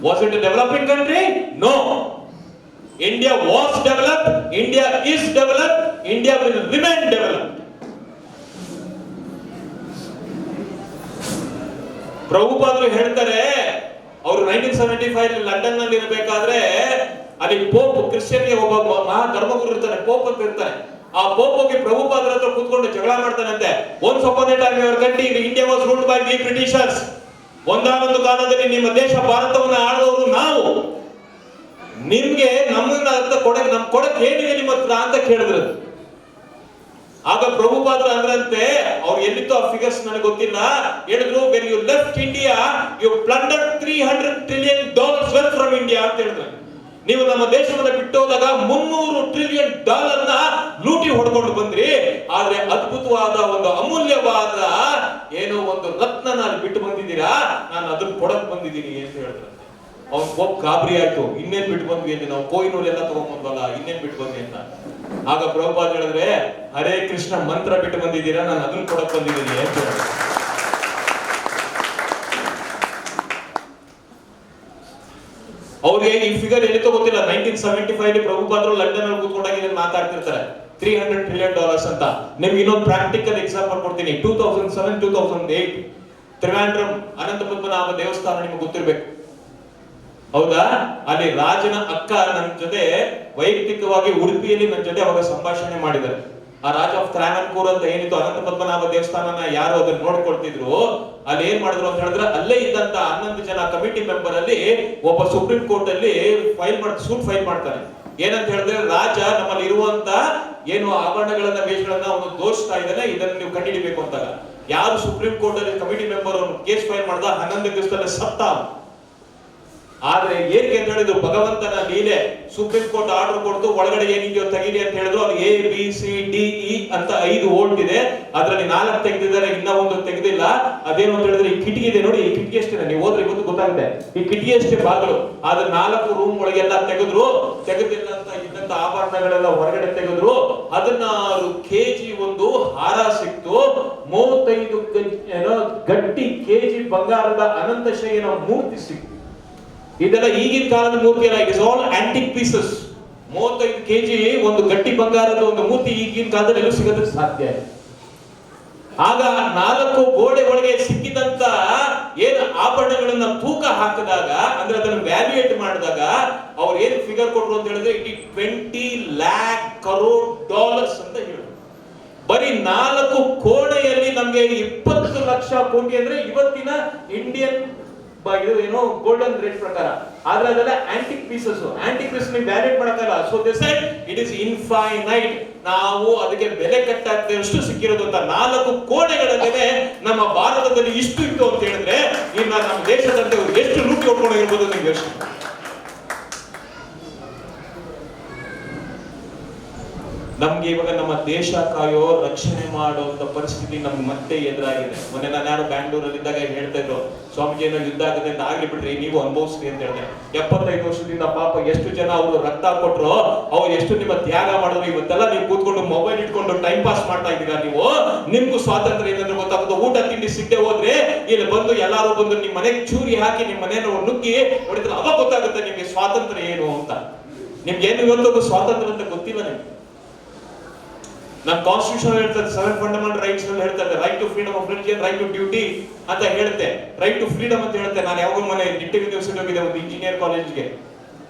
Was it a developing country? No. India was developed, India is developed, India will remain developed. ಪ್ರಭುಪಾದರು ಹೇಳ್ತಾರೆ, ಅವರು 1975 ಲಂಡನ್ ನಲ್ಲಿ ಇರಬೇಕಾದ್ರೆ ಅಲ್ಲಿ ಪೋಪ್, ಕ್ರಿಶ್ಚಿಯನ್ಗೆ ಒಬ್ಬ ಮಹಾ ಧರ್ಮಗುರು ಇರ್ತಾನೆ, ಪೋಪ್ ಅಂತ ಇರ್ತಾನೆ. ಆ ಪೋಪ್ ಹೋಗಿ ಪ್ರಭುಪಾದರ ಹತ್ರ ಕೂತ್ಕೊಂಡು ಜಗಳ ಮಾಡ್ತಾನಂತೆ. Once upon a time your country India was ruled by the Britishers. ಒಂದಾನೊಂದು ಕಾಲದಲ್ಲಿ ನಿಮ್ಮ ದೇಶ ಭಾರತವನ್ನು ಆಳುವವರು ನಾವು. ನಿಮ್ಗೆ ನಮ್ಮನ್ನ ಕೊಡಕ್ ನಮ್ ಕೊಡಕ್ ಏನಿದೆ ನಿಮ್ಮ ಹತ್ರ ಅಂತ ಕೇಳಿದ್ರು. ಆಗ ಪ್ರಭುಪಾದರು ಅಂದ್ರಂತೆ, ಅವ್ರು ಎಲ್ಲಿತ್ತು ಆ ಫಿಗರ್ಸ್ ನನಗೆ ಗೊತ್ತಿಲ್ಲ, ಹೇಳಿದ್ರು when you left India you plundered $300 trillion wealth from India ಅಂತ ಹೇಳಿದ್ರು. ನೀವು ನಮ್ಮ ದೇಶವನ್ನು ಬಿಟ್ಟು ಹೋದಾಗ $300 ಟ್ರಿಲಿಯನ್ ಲೂಟಿ ಹೊಡ್ಕೊಂಡು ಬಂದ್ರಿ. ಆದ್ರೆ ಅದ್ಭುತವಾದ ಒಂದು ಅಮೂಲ್ಯವಾದ ಏನೋ ಒಂದು ರತ್ನ ಬಿಟ್ಟು ಬಂದಿದ್ದೀರಾ, ನಾನು ಅದನ್ನ ಕೊಡಕ್ ಬಂದಿದ್ದೀನಿ ಅಂತ ಹೇಳಿದ್ರು. ಅವ್ನ್ ಹೋಗ್ ಗಾಬರಿ ಆಯ್ತು, ಇನ್ನೇನ್ ಬಿಟ್ಟು ಬಂದ್ವಿ ಅಂತ, ನಾವು ಕೊಯ್ನೂರ್ ಎಲ್ಲ ತಗೊಂಡ್ಬಂದ್ವಲ್ಲ, ಇನ್ನೇನ್ ಬಿಟ್ಟು ಬಂದ್ವಿ ಅಂತ. ಆಗ ಪ್ರಭುಪಾದ ಹೇಳಿದ್ರೆ, ಹರೇ ಕೃಷ್ಣ ಮಂತ್ರ ಬಿಟ್ಟು ಬಂದಿದ್ದೀರಾ, ನಾನು ಅದನ್ನ ಕೊಡಕ್ ಬಂದಿದ್ದೀನಿ ಅಂತ ಹೇಳಿದ್ರು. ಅವ್ರಿಗೆ ಈ ಫಿಗರ್ ಎಲ್ಲಿತೋ ಗೊತ್ತಿಲ್ಲ. 1975 ಪ್ರಭುಪಾದರು ಲಂಡನ್ ಅಲ್ಲಿ ಕೂತ್ಕೊಂಡಾಗ ಮಾತಾಡ್ತಿರ್ತಾರೆ $300 trillion ಅಂತ. ನಿಮ್ಗೆ ಇನ್ನೊಂದು ಪ್ರಾಕ್ಟಿಕಲ್ ಎಕ್ಸಾಂಪಲ್ ಕೊಡ್ತೀನಿ. 2007-2008 ತ್ರಿವೇಂದ್ರಂ ಅನಂತ ಪದ್ಮನಾಭ ದೇವಸ್ಥಾನ ನಿಮ್ಗೆ ಗೊತ್ತಿರ್ಬೇಕು, ಹೌದಾ? ಅಲ್ಲಿ ರಾಜನ ಅಕ್ಕ ನನ್ನ ಜೊತೆ ವೈಯಕ್ತಿಕವಾಗಿ ಉಡುಪಿಯಲ್ಲಿ ನನ್ನ ಜೊತೆ ಅವಾಗ ಸಂಭಾಷಣೆ ಮಾಡಿದ್ದಾರೆ. ಆ ರಾಜ ಆಫ್ ತ್ರಾವಣಕೂರ್ ಅಂತ ಏನಿತ್ತು ಅನಂತ ಪದ್ಮನಾಭ ದೇವಸ್ಥಾನನ ಯಾರು ಅದನ್ನ ನೋಡ್ಕೊಳ್ತಿದ್ರು, ಅಲ್ಲಿ ಏನ್ ಮಾಡಿದ್ರು ಅಂತ ಹೇಳಿದ್ರೆ, ಅಲ್ಲೇ ಇದ್ದಂತ 11 ಜನ ಕಮಿಟಿ ಮೆಂಬರ್ ಅಲ್ಲಿ ಒಬ್ಬ ಸುಪ್ರೀಂ ಕೋರ್ಟ್ ಅಲ್ಲಿ ಸೂಟ್ ಫೈಲ್ ಮಾಡ್ತಾನೆ. ಏನಂತ ಹೇಳಿದ್ರೆ ರಾಜ ನಮ್ಮಲ್ಲಿ ಇರುವಂತ ಏನು ಆಭರಣಗಳನ್ನ ವೇಷಗಳನ್ನ ಅವನು ದೋಷಿಸ್ತಾ ಇದ್ದಾನೆ, ಇದನ್ನು ನೀವು ಕಂಡುಹಿಡಿಬೇಕು ಅಂತಾಗ ಯಾರು ಸುಪ್ರೀಂ ಕೋರ್ಟ್ ಅಲ್ಲಿ ಕಮಿಟಿ ಮೆಂಬರ್ ಕೇಸ್ ಫೈಲ್ ಮಾಡ್ದ 11 ದಿವಸದಲ್ಲಿ ಸತ್ತ. ಆದ್ರೆ ಏನಕ್ಕೆ ಅಂತ ಹೇಳಿದ್ರು, ಭಗವಂತನ ಲೀಲೆ. ಸುಪ್ರೀಂ ಕೋರ್ಟ್ ಆರ್ಡರ್ ಕೊಡ್ತು, ಒಳಗಡೆ ಏನಿದೆಯೋ ತೆಗೀರಿ ಅಂತ ಹೇಳಿದ್ರು. ಅದು ABCDE ಅಂತ 5 ವೋಲ್ಟ್ ಇದೆ, ಅದರಲ್ಲಿ 4 ತೆಗೆದಿದ್ದಾರೆ, ಇನ್ನ ಒಂದು ತೆಗೆದಿಲ್ಲ. ಅದೇನು ಅಂತ ಹೇಳಿದ್ರೆ ಈ ಕಿಟಕಿ ಇದೆ ನೋಡಿ, ಈ ಕಿಟಕಿ ಅಷ್ಟೇ, ನೀವು ಹೋದ್ರೆ ಇವತ್ತು ಗೊತ್ತಾಗುತ್ತೆ, ಈ ಕಿಟಕಿ ಅಷ್ಟೇ ಬಾಗಿಲು. ಆದ್ರೆ 4 ರೂಮ್ ಒಳಗೆಲ್ಲ ತೆಗೆದಿಲ್ಲ ಅಂತ ಇದ್ದಂತ ಆಭರಣಗಳೆಲ್ಲ ಹೊರಗಡೆ ತೆಗೆದ್ರು. 16 kg ಒಂದು ಹಾರ ಸಿಕ್ತು, 35 ಗಟ್ಟಿ ಕೆಜಿ ಬಂಗಾರದ ಅನಂತ ಶಯನ ಮೂರ್ತಿ ಸಿಕ್ತು. ಇದೆಲ್ಲ ಈಗಿನ ಕಾಲದ ಮೂರ್ತಿ ಅಲ್ಲ, it is all antique pieces. 35 kg ಒಂದು ಗಟ್ಟಿ ಬಂಗಾರದ ಒಂದು ಮೂರ್ತಿ ಈಗಿನ ಕಾಲದಲ್ಲಿ ಎಲ್ಲೂ ಸಿಗೋದಕ್ಕೆ ಸಾಧ್ಯ ಇಲ್ಲ. ಆಗ 4 ಗೋಡೆ ಒಳಗೆ ಸಿಕ್ಕಿದಂತ ಏನು ಆಭರಣಗಳನ್ನ ತೂಕ ಹಾಕಿದಾಗ, ಅಂದ್ರೆ ಅದನ್ನು ವ್ಯಾಲ್ಯೂಯೇಟ್ ಮಾಡಿದಾಗ ಅವ್ರು ಏನು ಫಿಗರ್ ಕೊಟ್ರು ಅಂತ ಹೇಳಿದ್ರೆ ಇಟ್ 20 lakh crore ಅಂತ ಹೇಳಿದ್ರು. ಬರೀ 4 ಕೋಣೆಯಲ್ಲಿ ನಮ್ಗೆ 20 ಲಕ್ಷ ಕೋಟಿ ಅಂದ್ರೆ ಇವತ್ತಿನ ಇಂಡಿಯನ್ ಇದು ಏನೋ ಗೋಲ್ಡನ್ ರೇಟ್ ಪ್ರಕಾರ. ಆದ್ರೆ ಅದೆಲ್ಲ ಆಂಟಿಕ್ ಪೀಸಸ್, ಆಂಟಿಕ್ ಪೀಸ್ ನೀವು ವ್ಯಾಲ್ಯೂಯೇಟ್ ಮಾಡಕ್ಕಲ್ಲ. So they said it is infinite, ನಾವು ಅದಕ್ಕೆ ಬೆಲೆ ಕಟ್ಟಾಗದಷ್ಟು ಸಿಕ್ಕಿರೋದು ಅಂತ. 4 ಕೋಣೆಗಳಲ್ಲೇ ನಮ್ಮ ಭಾರತದಲ್ಲಿ ಇಷ್ಟು ಇತ್ತು ಅಂತ ಹೇಳಿದ್ರೆ ಇನ್ನ ನಮ್ಮ ದೇಶದಂತೆ ಎಷ್ಟು ಲೂಟಿ ಹೊಡ್ಕೊಂಡಿರ್ಬೋದು ನೀವು ಯೋಚನೆ. ನಮ್ಗೆ ಇವಾಗ ನಮ್ಮ ದೇಶ ಕಾಯೋ ರಕ್ಷಣೆ ಮಾಡುವಂತ ಪರಿಸ್ಥಿತಿ ನಮ್ಗೆ ಮತ್ತೆ ಎದುರಾಗಿದೆ. ಮೊನ್ನೆ ನಾನು ಯಾರು ಬ್ಯಾಂಗ್ಳೂರಲ್ಲಿ ಇದ್ದಾಗ ಹೇಳ್ತಾ ಇದ್ರು, ಸ್ವಾಮೀಜಿ ಏನೋ ಯುದ್ಧ ಆಗುತ್ತೆ ಅಂತ ಆಗ್ಲಿ ಬಿಡ್ರಿ, ನೀವು ಅನುಭವಿಸ್ರಿ ಅಂತ ಹೇಳಿದೆ. 75 ವರ್ಷದಿಂದ ಪಾಪ ಎಷ್ಟು ಜನ ಅವರು ರಕ್ತ ಕೊಟ್ರು, ಅವ್ರು ಎಷ್ಟು ನಿಮ್ಮ ತ್ಯಾಗ ಮಾಡಿದ್ರು. ಇವತ್ತೆಲ್ಲ ನೀವು ಕೂತ್ಕೊಂಡು ಮೊಬೈಲ್ ಇಟ್ಕೊಂಡು ಟೈಮ್ ಪಾಸ್ ಮಾಡ್ತಾ ಇದ್ದೀರಾ. ನೀವು ನಿಮ್ಗೂ ಸ್ವಾತಂತ್ರ್ಯ ಏನಂದ್ರೆ ಗೊತ್ತಾಗುತ್ತೆ. ಊಟ ತಿಂಡಿ ಸಿಗದೆ ಹೋದ್ರೆ ಇಲ್ಲಿ ಬಂದು ಎಲ್ಲಾರು ಬಂದು ನಿಮ್ ಮನೆಗೆ ಚೂರಿ ಹಾಕಿ ನಿಮ್ಮ ಮನೆಯನ್ನು ನುಗ್ಗಿ ಹೊಡಿದ್ರೆ ಅವಾಗ ಗೊತ್ತಾಗುತ್ತೆ ನಿಮ್ಗೆ ಸ್ವಾತಂತ್ರ್ಯ ಏನು ಅಂತ. ನಿಮ್ಗೆ ಏನು ಇವತ್ತು ಸ್ವಾತಂತ್ರ್ಯ ಅಂತ ಗೊತ್ತಿಲ್ಲ ನಿಮ್ಗೆ. ನಮ್ಮ ಕಾನ್ಸ್ಟಿಟ್ಯೂಷನ್ ಹೇಳ್ತದೆ, 7 ಫಂಡಮೆಂಟಲ್ ರೈಟ್ಸ್ ಹೇಳ್ತದೆ, right to freedom of religion, right to duty ಅಂತ ಹೇಳುತ್ತೆ, ರೈಟ್ ಟು ಫ್ರೀಡಮ್ ಅಂತ ಹೇಳುತ್ತೆ. ನಾನು ಯಾವಾಗ ಮನೆ ನಿಟ್ಟೆ ಯೂನಿವರ್ಸಿಟಿ ಹೋಗಿದ್ದೆ, ಒಂದು ಇಂಜಿನಿಯರ್ ಕಾಲೇಜ್ಗೆ.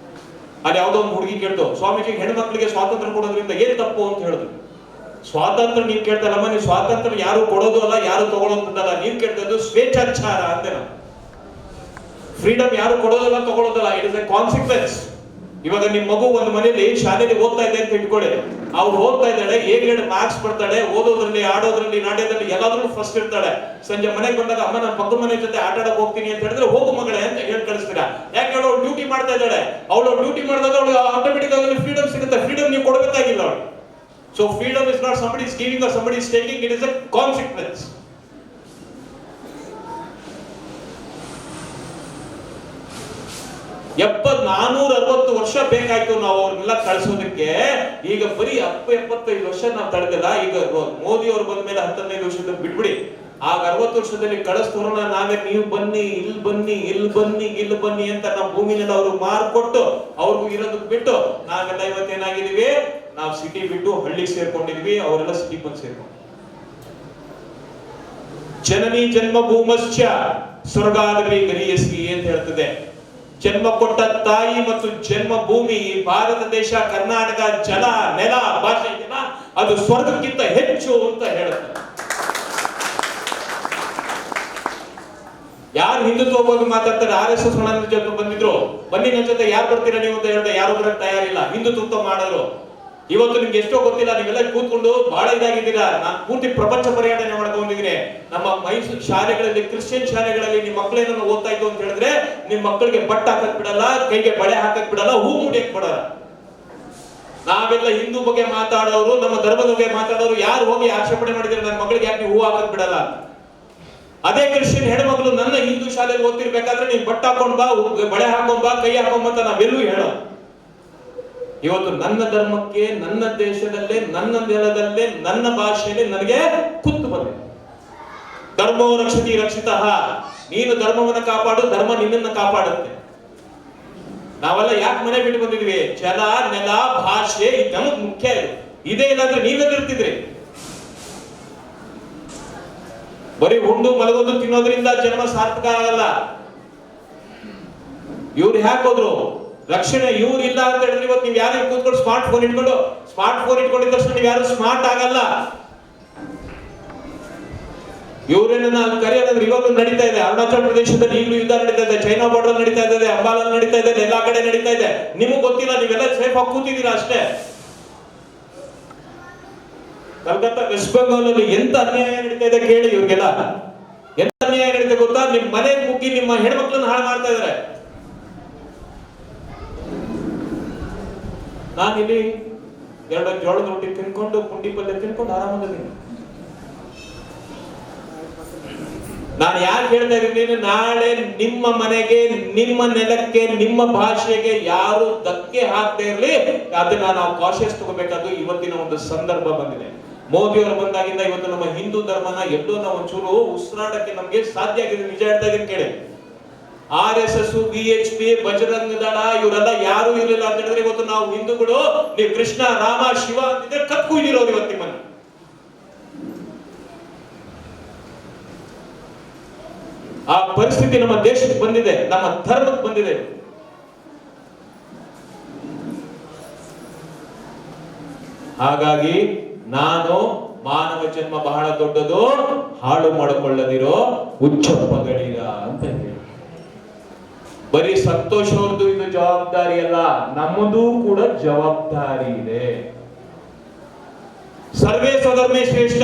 ಅಲ್ಲಿ ಯಾವ್ದೋ ಒಂದು ಹುಡುಗಿ ಕೇಳ್ತು, ಸ್ವಾಮೀಜಿ ಹೆಣ್ಮಕ್ಳಿಗೆ ಸ್ವಾತಂತ್ರ್ಯ ಕೊಡೋದ್ರಿಂದ ಏನ್ ತಪ್ಪು ಅಂತ ಹೇಳಿದ್ರು. ಸ್ವಾತಂತ್ರ್ಯ ನೀನ್ ಕೇಳ್ತಲ್ಲಮ್ಮ, ನೀವು ಸ್ವಾತಂತ್ರ್ಯ ಯಾರು ಕೊಡೋದು ಅಲ್ಲ, ಯಾರು ತಗೊಳ್ಳೋದಲ್ಲ, ನೀನ್ ಕೇಳ್ತದ್ದು ಸ್ವೇಚ್ಛಾಚಾರ ಅಂತೆ. ನಾವು ಫ್ರೀಡಮ್ ಯಾರು ಕೊಡೋದಲ್ಲ ತಗೊಳ್ಳೋದಲ್ಲ, ಇಟ್ ಇಸ್ ಎ ಕಾನ್ಸಿಕ್ವೆನ್ಸ್. ಇವಾಗ ನಿಮ್ ಮಗು ಒಂದು ಮನೆಯಲ್ಲಿ ಶಾಲೆಯಲ್ಲಿ ಓದ್ತಾ ಇದೆ ಅಂತ ಇಟ್ಕೊಳ್ಳಿ, ಅವ್ರು ಓದ್ತಾ ಇದ್ದಾಳೆ, A-grade ಮಾರ್ಕ್ಸ್ ಬರ್ತಾಳೆ, ಓದೋದ್ರಲ್ಲಿ, ಆಡೋದ್ರಲ್ಲಿ, ನಾಟ್ಯದಲ್ಲಿ ಎಲ್ಲಾದ್ರೂ ಫಸ್ಟ್ ಇರ್ತಾಳೆ. ಸಂಜೆ ಮನೆಗೆ ಬಂದಾಗ ಅಮ್ಮ ನಾನು ಪಕ್ಕದ ಮನೆ ಜೊತೆ ಆಟ ಆಡಕ್ ಹೋಗ್ತೀನಿ ಅಂತ ಹೇಳಿದ್ರೆ ಹೋಗು ಮಗಳೇ ಅಂತ ಹೇಳಿ ಕಳಿಸ್ತೀರಾ. ಯಾಕೆ ಅವಳು ಡ್ಯೂಟಿ ಮಾಡ್ತಾ ಇದ್ದಾಳೆ, ಅವಳು ಡ್ಯೂಟಿ ಮಾಡಿದಾಗ ಅವಳು ಆಟೋಮೆಟಿಕ್ ಆಗಿ ಫ್ರೀಡಮ್ ಸಿಗುತ್ತೆ. ಫ್ರೀಡಮ್ ನೀವು ಕೊಡಬೇಕಾಗಿಲ್ಲ ಅವಳು. So freedom is not somebody is giving or somebody is taking, it is a consequence. 460 ವರ್ಷ ಬೇಕಾಯ್ತು ನಾವು ಅವ್ರನ್ನೆಲ್ಲ ಕಳಿಸೋದಕ್ಕೆ. ಈಗ ಬರೀ 75 ವರ್ಷ ನಾವು ತಡೆದಿಲ್ಲ. ಈಗ ಮೋದಿ ಅವರು ಬಂದ ಮೇಲೆ 15 ವರ್ಷದ ಬಿಟ್ಬಿಡಿ. ಆಗ 60 ವರ್ಷದಲ್ಲಿ ಕಳಿಸ್ತವ್ರನ್ನ ನಾವೇ ನೀವು ಬನ್ನಿ, ಇಲ್ಲಿ ಬನ್ನಿ, ಇಲ್ಲಿ ಬನ್ನಿ, ಇಲ್ಲಿ ಬನ್ನಿ ಅಂತ ನಮ್ಮ ಭೂಮಿನೆಲ್ಲ ಅವ್ರಿಗೆ ಮಾರ್ಕೊಟ್ಟು ಅವ್ರಿಗೂ ಇರೋದಕ್ಕೆ ಬಿಟ್ಟು ನಾವೆಲ್ಲ ಇವತ್ತೇನಾಗಿದೀವಿ, ನಾವು ಸಿಟಿ ಬಿಟ್ಟು ಹಳ್ಳಿಗೆ ಸೇರ್ಕೊಂಡಿದ್ವಿ, ಅವರೆಲ್ಲ ಸಿಟಿ ಬಂದು ಸೇರ್ಕೊಂಡು. ಜನನಿ ಜನ್ಮ ಭೂಮಶ್ಚ ಸ್ವರ್ಗಾದವಿ ಗರಿಯಸಿ ಅಂತ ಹೇಳ್ತದೆ. ಜನ್ಮ ಕೊಟ್ಟ ತಾಯಿ ಮತ್ತು ಜನ್ಮ ಭೂಮಿ, ಈ ಭಾರತ ದೇಶ, ಕರ್ನಾಟಕ, ಜಲ, ನೆಲ, ಭಾಷೆ ಇದೆಯಲ್ಲ, ಅದು ಸ್ವರ್ಗಕ್ಕಿಂತ ಹೆಚ್ಚು ಅಂತ ಹೇಳುತ್ತೆ. ಯಾರು ಹಿಂದುತ್ವ ಬಗ್ಗೆ ಮಾತಾಡ್ತಾರೆ, RSS ನನ್ನ ಜೊತೆ ಬಂದಿದ್ರು, ಬನ್ನಿ ನನ್ನ ಜೊತೆ ಯಾರು ಬರ್ತೀರಾ ನೀವು ಅಂತ ಹೇಳಿದೆ, ಯಾರು ಬರಕ್ ತಯಾರಿಲ್ಲ. ಹಿಂದುತ್ವ ಮಾಡಿದ್ರು. ಇವತ್ತು ನಿಮ್ಗೆ ಎಷ್ಟೋ ಗೊತ್ತಿಲ್ಲ, ನೀವೆಲ್ಲ ಕೂತ್ಕೊಂಡು ಬಹಳ ಇದಾಗಿದ್ದೀರಾ. ನಾನು ಪೂರ್ತಿ ಪ್ರಪಂಚ ಪರ್ಯಟನೆ ಮಾಡ್ಕೊಂಡಿದ್ದೀನಿ. ನಮ್ಮ ಮೈಸೂರು ಶಾಲೆಗಳಲ್ಲಿ, ಕ್ರಿಶ್ಚಿಯನ್ ಶಾಲೆಗಳಲ್ಲಿ ನಿಮ್ಮ ಮಕ್ಕಳೇನನ್ನು ಓದ್ತಾ ಇದ್ದು ಅಂತ ಹೇಳಿದ್ರೆ ನಿಮ್ ಮಕ್ಕಳಿಗೆ ಬಟ್ಟೆ ಹಾಕಕ್ ಬಿಡಲ್ಲ, ಕೈಗೆ ಬಳೆ ಹಾಕಕ್ ಬಿಡಲ್ಲ, ಹೂ ಮುಡಿಯಕ್ ಬಿಡಲ್ಲ. ನಾವೆಲ್ಲ ಹಿಂದೂ ಬಗ್ಗೆ ಮಾತಾಡೋರು, ನಮ್ಮ ಧರ್ಮದ ಬಗ್ಗೆ ಮಾತಾಡೋರು ಯಾರು ಹೋಗಿ ಆಕ್ಷೇಪಣೆ ಮಾಡಿದ್ರೆ ನನ್ನ ಮಕ್ಕಳಿಗೆ ಯಾಕೆ ಹೂ ಹಾಕಕ್ ಬಿಡಲ್ಲ. ಅದೇ ಕ್ರಿಶ್ಚಿಯನ್ ಹೆಣ್ಮಕ್ಳು ನನ್ನ ಹಿಂದೂ ಶಾಲೆಯಲ್ಲಿ ಓದ್ತಿರ್ಬೇಕಾದ್ರೆ ನೀನ್ ಬಟ್ಟೆ ಹಾಕೊಂಡ್ ಬಾ, ಬಳೆ ಹಾಕೊಂಡ್ ಬಾ, ಕೈ ಹಾಕೊಂಬಂತ ನಾವೆಲ್ಲೂ ಹೇಳೋ. ಇವತ್ತು ನನ್ನ ಧರ್ಮಕ್ಕೆ, ನನ್ನ ದೇಶದಲ್ಲೇ, ನನ್ನ ನೆಲದಲ್ಲೇ, ನನ್ನ ಭಾಷೆಯಲ್ಲಿ ನನಗೆ ಕುತ್ತು ಬಂದಿದೆ. ಧರ್ಮೋ ರಕ್ಷತಿ ರಕ್ಷಿತಃ. ನೀನು ಧರ್ಮವನ್ನ ಕಾಪಾಡು, ಧರ್ಮ ನಿನ್ನನ್ನು ಕಾಪಾಡುತ್ತೆ. ನಾವೆಲ್ಲ ಯಾಕೆ ಮನೆ ಬಿಟ್ಟು ಬಂದಿದ್ವಿ? ಜಲ, ನೆಲ, ಭಾಷೆ ಇದು ನಮಗ್ ಮುಖ್ಯ. ಇದೇ ಇಲ್ಲಾಂದ್ರೆ ನೀವೆಲ್ಲಿರ್ತಿದ್ರಿ? ಬರೀ ಉಂಡು ಮಲಗೋದು ತಿನ್ನೋದ್ರಿಂದ ಜನ್ಮ ಸಾರ್ಥಕ ಆಗಲ್ಲ. ಇವ್ರು ಯಾಕೋದ್ರು ರಕ್ಷಣೆ, ಇವ್ರು ಇಲ್ಲ ಅಂತ ಹೇಳಿದ್ರೆ ಇವತ್ತು ನೀವು ಯಾರು ಕೂತ್ಕೊಂಡು ಸ್ಮಾರ್ಟ್ ಫೋನ್ ಇಟ್ಕೊಂಡಿದ ತಕ್ಷಣ ನೀವು ಯಾರು ಸ್ಮಾರ್ಟ್ ಆಗಲ್ಲ. ಇವರೇನ ಕರೆಯೋದಂದ್ರೆ ಇವಾಗಲೂ ನಡೀತಾ ಇದೆ. ಅರುಣಾಚಲ ಪ್ರದೇಶದಲ್ಲಿ ಈಗಲೂ ಯುದ್ಧ ನಡೀತಾ ಇದೆ, ಚೈನಾ ಬಾರ್ಡರ್ ನಡೀತಾ ಇದೆ, ಅಂಬಾಲಲ್ಲಿ ನಡೀತಾ ಇದೆ, ಎಲ್ಲಾ ಕಡೆ ನಡೀತಾ ಇದೆ. ನಿಮಗ್ ಗೊತ್ತಿಲ್ಲ, ನೀವೆಲ್ಲ ಸೇಫ್ ಆಗಿ ಕೂತಿದ್ದೀರಾ ಅಷ್ಟೇ. ಕಲ್ಕತ್ತಾ ವೆಸ್ಟ್ ಬೆಂಗಾಲ್ ಅಲ್ಲಿ ಎಂತ ಅನ್ಯಾಯ ನಡೀತಾ ಇದೆ ಕೇಳಿ. ಇವ್ರಿಗೆಲ್ಲ ಎಂತ ಅನ್ಯಾಯ ನಡೀತಾ ಗೊತ್ತಾ? ನಿಮ್ ಮನೆ ಮುಗ್ಗಿ ನಿಮ್ಮ ಹೆಣ್ಮಕ್ಳನ್ನ ಹಾಳು ಮಾಡ್ತಾ ಇದಾರೆ. ನಾನಿಲ್ಲಿ 2 ಜೋಳದ ರೊಟ್ಟಿ ತಿನ್ಕೊಂಡು ಪುಂಡಿ ಪಲ್ಯ ತಿನ್ಕೊಂಡು ಆರಾಮಾಗಿದ್ದೀನಿ. ನಾನು ಯಾಕೆ ಹೇಳ್ತಾ ಇದ್ದೀನಿ, ನಾಳೆ ನಿಮ್ಮ ಮನೆಗೆ, ನಿಮ್ಮ ನೆಲಕ್ಕೆ, ನಿಮ್ಮ ಭಾಷೆಗೆ ಯಾರು ಧಕ್ಕೆ ಹಾಕದೇ ಇರಲಿ, ಅದನ್ನ ನಾವು ಕಾಶಿಯಸ್ ತಗೋಬೇಕಾದ್ದು ಇವತ್ತಿನ ಒಂದು ಸಂದರ್ಭ ಬಂದಿದೆ. ಮೋದಿ ಅವರು ಬಂದಾಗಿಂದ ಇವತ್ತು ನಮ್ಮ ಹಿಂದೂ ಧರ್ಮನ ಎಲ್ಲೋ ನಾವು ಒಂಚೂರು ಉಸಿರಾಡಕ್ಕೆ ನಮ್ಗೆ ಸಾಧ್ಯ ಆಗಿದೆ. ನಿಜ ಹೇಳ್ತಾ ಇದೀನಿ ಕೇಳಿ. RSS, VHP, ಬಜರಂಗ ದಳ ಇವರೆಲ್ಲ ಯಾರು ಇರಲಿಲ್ಲ ಅಂತ ಹೇಳಿದ್ರೆ ಇವತ್ತು ನಾವು ಹಿಂದೂಗಳು, ನೀವು ಕೃಷ್ಣ, ರಾಮ, ಶಿವ ಅಂತಿದ್ರೆ ಕತ್ಕುಯ್ದಿರೋರು ಇವತ್ತು ನಿಮ್ಮನ್ನ. ಆ ಪರಿಸ್ಥಿತಿ ನಮ್ಮ ದೇಶಕ್ಕೆ ಬಂದಿದೆ, ನಮ್ಮ ಧರ್ಮಕ್ಕೆ ಬಂದಿದೆ. ಹಾಗಾಗಿ ನಾನು ಮಾನವ ಜನ್ಮ ಬಹಳ ದೊಡ್ಡದು, ಹಾಳು ಮಾಡಿಕೊಳ್ಳದಿರೋ ಹುಚ್ಚಪ್ಪಗಳಿರ ಅಂತ ಹೇಳಿ. ಬರೀ ಸಂತೋಷ್ ಅವ್ರದ್ದು ಇದು ಜವಾಬ್ದಾರಿ ಅಲ್ಲ, ನಮ್ಮದು ಕೂಡ ಜವಾಬ್ದಾರಿ ಇದೆ. ಸರ್ವೇ ಸ್ವಧರ್ಮೇ ಶ್ರೇಷ್ಠ,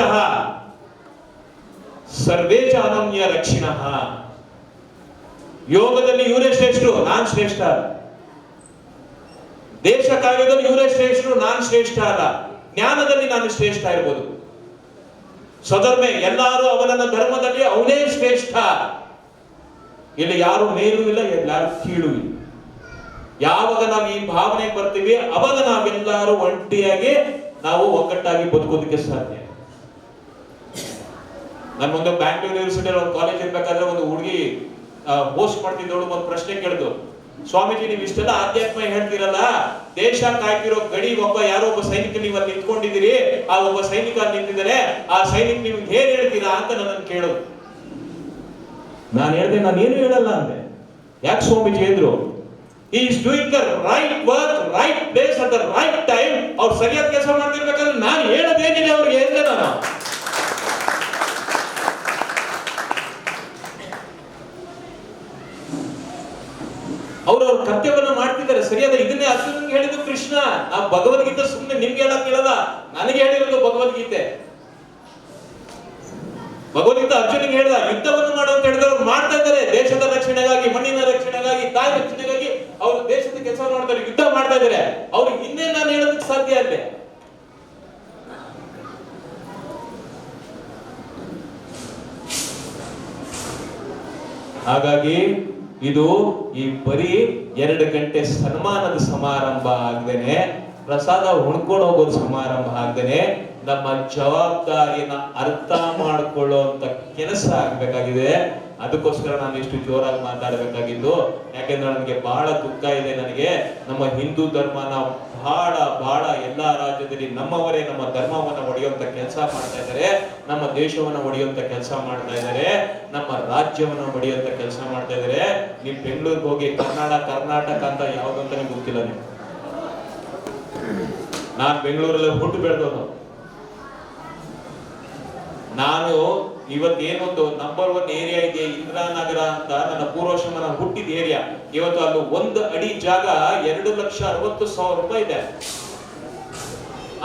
ಸರ್ವೇ ಚ ಅನನ್ಯ ರಕ್ಷಿಣಃ. ಯೋಗದಲ್ಲಿ ಇವರೇ ಶ್ರೇಷ್ಠರು, ನಾನ್ ಶ್ರೇಷ್ಠ ಅಲ್ಲ. ದೇಶ ಕಾರ್ಯದಲ್ಲಿ ಇವರೇ ಶ್ರೇಷ್ಠರು, ನಾನ್ ಶ್ರೇಷ್ಠ ಅಲ್ಲ. ಜ್ಞಾನದಲ್ಲಿ ನಾನು ಶ್ರೇಷ್ಠ ಇರ್ಬೋದು. ಸ್ವಧರ್ಮೆ, ಎಲ್ಲಾರು ಅವನ ಧರ್ಮದಲ್ಲಿ ಅವನೇ ಶ್ರೇಷ್ಠ. ಇಲ್ಲಿ ಯಾರು ಮೇಲೂ ಇಲ್ಲ, ಎಲ್ಲಾರು ಕೀಳು ಇಲ್ಲ. ಯಾವಾಗ ನಾವು ಈ ಭಾವನೆಗೆ ಬರ್ತೀವಿ ಅವಾಗ ನಾವೆಲ್ಲರೂ ಒಂಟಿಯಾಗಿ ನಾವು ಒಗ್ಗಟ್ಟಾಗಿ ಬದುಕೋದಕ್ಕೆ ಸಾಧ್ಯ. ನಾನು ಒಂದು ಬ್ಯಾಂಗ್ಳೂರ್ ಯೂನಿವರ್ಸಿಟಿಯಲ್ಲಿ ಒಂದು ಕಾಲೇಜ್ ಇರ್ಬೇಕಾದ್ರೆ ಒಂದು ಹುಡುಗಿ ಹೋಸ್ಟ್ ಮಾಡ್ತಿದ್ದವಳು ಒಂದು ಪ್ರಶ್ನೆ ಕೇಳಿದ್ರು, ಸ್ವಾಮೀಜಿ ನೀವು ಇಷ್ಟೆಲ್ಲ ಆಧ್ಯಾತ್ಮ ಹೇಳ್ತೀರಲ್ಲ, ದೇಶ ಕಾಯ್ತಿರೋ ಗಡಿ ಯಾರೋ ಒಬ್ಬ ಸೈನಿಕ ನೀವು ಅಲ್ಲಿ ನಿಂತ್ಕೊಂಡಿದ್ದೀರಿ, ಆ ಒಬ್ಬ ಸೈನಿಕ ಅಲ್ಲಿ ನಿಂತಿದ್ದಾರೆ, ಆ ಸೈನಿಕ ನೀವು ಏನ್ ಹೇಳ್ತೀರಾ ಅಂತ ನನ್ನನ್ನು ಕೇಳೋದು. ನಾನು ಹೇಳ್ದೆ ನಾನೇನು ಹೇಳಲ್ಲ ಅಂದೆ. ಯಾಕೆ ಸ್ವಾಮೀಜಿ ಹೇಳಿದ್ರು, he is doing the right work, right place at the right time. ಅವ್ರು ಸರಿಯಾದ ಕೆಲಸ ಮಾಡ್ತಿರ್ಬೇಕಾದ್ರೆ ನಾನು ಹೇಳೋದೇನಿದೆ ಅವ್ರಿಗೆ ಹೇಳಿದೆ. ನಾನು ಅವ್ರವ್ರ ಕರ್ತವ್ಯವನ್ನ ಮಾಡ್ತಿದ್ದಾರೆ, ಸರಿಯಾದ. ಇದನ್ನೇ ಅರ್ಜುನನ್ಗೆ ಹೇಳಿದ್ದು ಕೃಷ್ಣ. ಆ ಭಗವದ್ಗೀತೆ ಸುಮ್ಮನೆ ನಿಮ್ಗೆ ಹೇಳಕ್ ಹೇಳಲ್ಲ, ನನಗೆ ಹೇಳಿರೋದು ಭಗವದ್ಗೀತೆ. ಭಗವದ್ಗೀತೆ ಅರ್ಜುನಿಗೆ ಹೇಳಿದ, ಯುದ್ಧವನ್ನು ಮಾಡು ಅಂತ ಹೇಳಿದ್ರೆ ಅವ್ರು ಮಾಡ್ತಾ ಇದ್ದಾರೆ. ದೇಶದ ರಕ್ಷಣೆಗಾಗಿ, ಮಣ್ಣಿನ ರಕ್ಷಣೆಗಾಗಿ, ತಾಯಿ ರಕ್ಷಣೆಗಾಗಿ ಅವರು ದೇಶದ ಕೆಲಸ ಮಾಡ್ತಾರೆ, ಯುದ್ಧ ಮಾಡ್ತಾ ಇದ್ದಾರೆ. ಅವ್ರಿಗೆ ಇನ್ನೇ ನಾನು ಹೇಳೋದಕ್ಕೆ ಸಾಧ್ಯ ಅಲ್ಲೇ. ಹಾಗಾಗಿ ಇದು ಈ ಬರೀ 2 ಗಂಟೆ ಸನ್ಮಾನದ ಸಮಾರಂಭ ಆಗದೇನೆ, ಪ್ರಸಾದ ಉಣ್ಕೊಂಡು ಹೋಗೋದು ಸಮಾರಂಭ ಆಗದೇನೆ, ನಮ್ಮ ಜವಾಬ್ದಾರಿಯನ್ನ ಅರ್ಥ ಮಾಡಿಕೊಳ್ಳುವಂತ ಕೆಲಸ ಆಗ್ಬೇಕಾಗಿದೆ. ಅದಕ್ಕೋಸ್ಕರ ನಾನು ಇಷ್ಟು ಜೋರಾಗಿ ಮಾತಾಡಬೇಕಾಗಿದ್ದು. ಯಾಕೆಂದ್ರೆ ನನಗೆ ಬಹಳ ದುಃಖ ಇದೆ. ನನಗೆ ನಮ್ಮ ಹಿಂದೂ ಧರ್ಮನ ಬಹಳ ಎಲ್ಲಾ ರಾಜ್ಯದಲ್ಲಿ ನಮ್ಮವರೇ ನಮ್ಮ ಧರ್ಮವನ್ನ ಒಡೆಯುವಂತ ಕೆಲಸ ಮಾಡ್ತಾ ಇದ್ದಾರೆ, ನಮ್ಮ ದೇಶವನ್ನ ಒಡೆಯುವಂತ ಕೆಲಸ ಮಾಡ್ತಾ ಇದ್ದಾರೆ, ನಮ್ಮ ರಾಜ್ಯವನ್ನ ಒಡೆಯುವಂತ ಕೆಲಸ ಮಾಡ್ತಾ ಇದ್ದಾರೆ. ನೀವು ಬೆಂಗಳೂರಿಗೆ ಹೋಗಿ ಕರ್ನಾಟಕ ಅಂತ ಯಾವ್ದಂತ ನಿಮ್ಗೆ ಗೊತ್ತಿಲ್ಲ. ನೀವು, ನಾನು ಬೆಂಗಳೂರಲ್ಲಿ ಹುಟ್ಟು ಬೆಳೆದವನು. ನಾನು ಇವತ್ತೇನೊಂದು ನಂಬರ್ 1 ಏರಿಯಾ ಇದೆ ಇಂದಿರಾನಗರ ಅಂತ, ನನ್ನ ಪೂರ್ವಾಶ್ರಮ ನಾನು ಹುಟ್ಟಿದ ಏರಿಯಾ. ಇವತ್ತು ಅಲ್ಲಿ 1 ಅಡಿ ಜಾಗ 2,60,000 ರೂಪಾಯಿ ಇದೆ.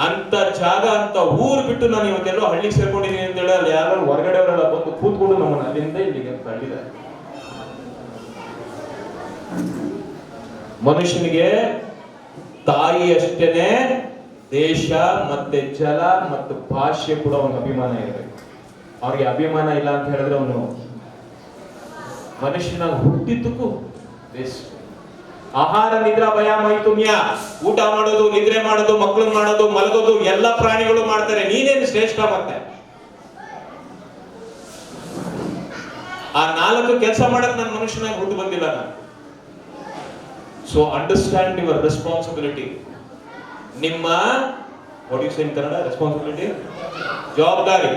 ಅಂತ ಜಾಗ, ಅಂತ ಊರು ಬಿಟ್ಟು ನಾನು ಇವತ್ತೆಲ್ಲೋ ಹಳ್ಳಿಗೆ ಸೇರ್ಕೊಂಡಿದ್ದೀನಿ ಅಂತ ಹೇಳಿ ಅಲ್ಲಿ ಯಾರು ಹೊರಗಡೆ ಅವರೆಲ್ಲ ಬಂದು ಕೂತ್ಕೊಂಡು ನಮ್ಮನ್ನ ಅಲ್ಲಿಂದ ಇಲ್ಲಿಗೆ ತಳ್ಳಿದ್ದಾರೆ. ಮನುಷ್ಯನಿಗೆ ತಾಯಿ ಅಷ್ಟೇನೆ ದೇಶ ಮತ್ತೆ ಜಲ ಮತ್ತು ಭಾಷೆ ಕೂಡ ಒಂದು ಅಭಿಮಾನ ಇರಬೇಕು. ಅವ್ರಿಗೆ ಅಭಿಮಾನ ಇಲ್ಲ ಅಂತ ಹೇಳಿದ್ರೆ ಅವನು ಮನುಷ್ಯನಾಗಿ ಹುಟ್ಟಿದ್ದಕ್ಕೂ ವೇಸ್ಟ್. ಆಹಾರ ನಿದ್ರಾ ಭಯ ಮೈಥುನ್ಯ, ಊಟ ಮಾಡೋದು, ನಿದ್ರೆ ಮಾಡೋದು, ಮಕ್ಕಳನ್ನ ಮಾಡೋದು, ಮಲಗೋದು ಎಲ್ಲ ಪ್ರಾಣಿಗಳು ಮಾಡ್ತಾರೆ. ನೀನೇನು ಶ್ರೇಷ್ಠ? ಮತ್ತೆ ಆ 4 ಕೆಲಸ ಮಾಡಕ್ ನಾನು ಮನುಷ್ಯನಾಗಿ ಹುಟ್ಟು ಬಂದಿಲ್ಲ ನಾನು. So understand your responsibility. ನಿಮ್ಮ what you say in Kannada? Responsibility, ಜವಾಬ್ದಾರಿ.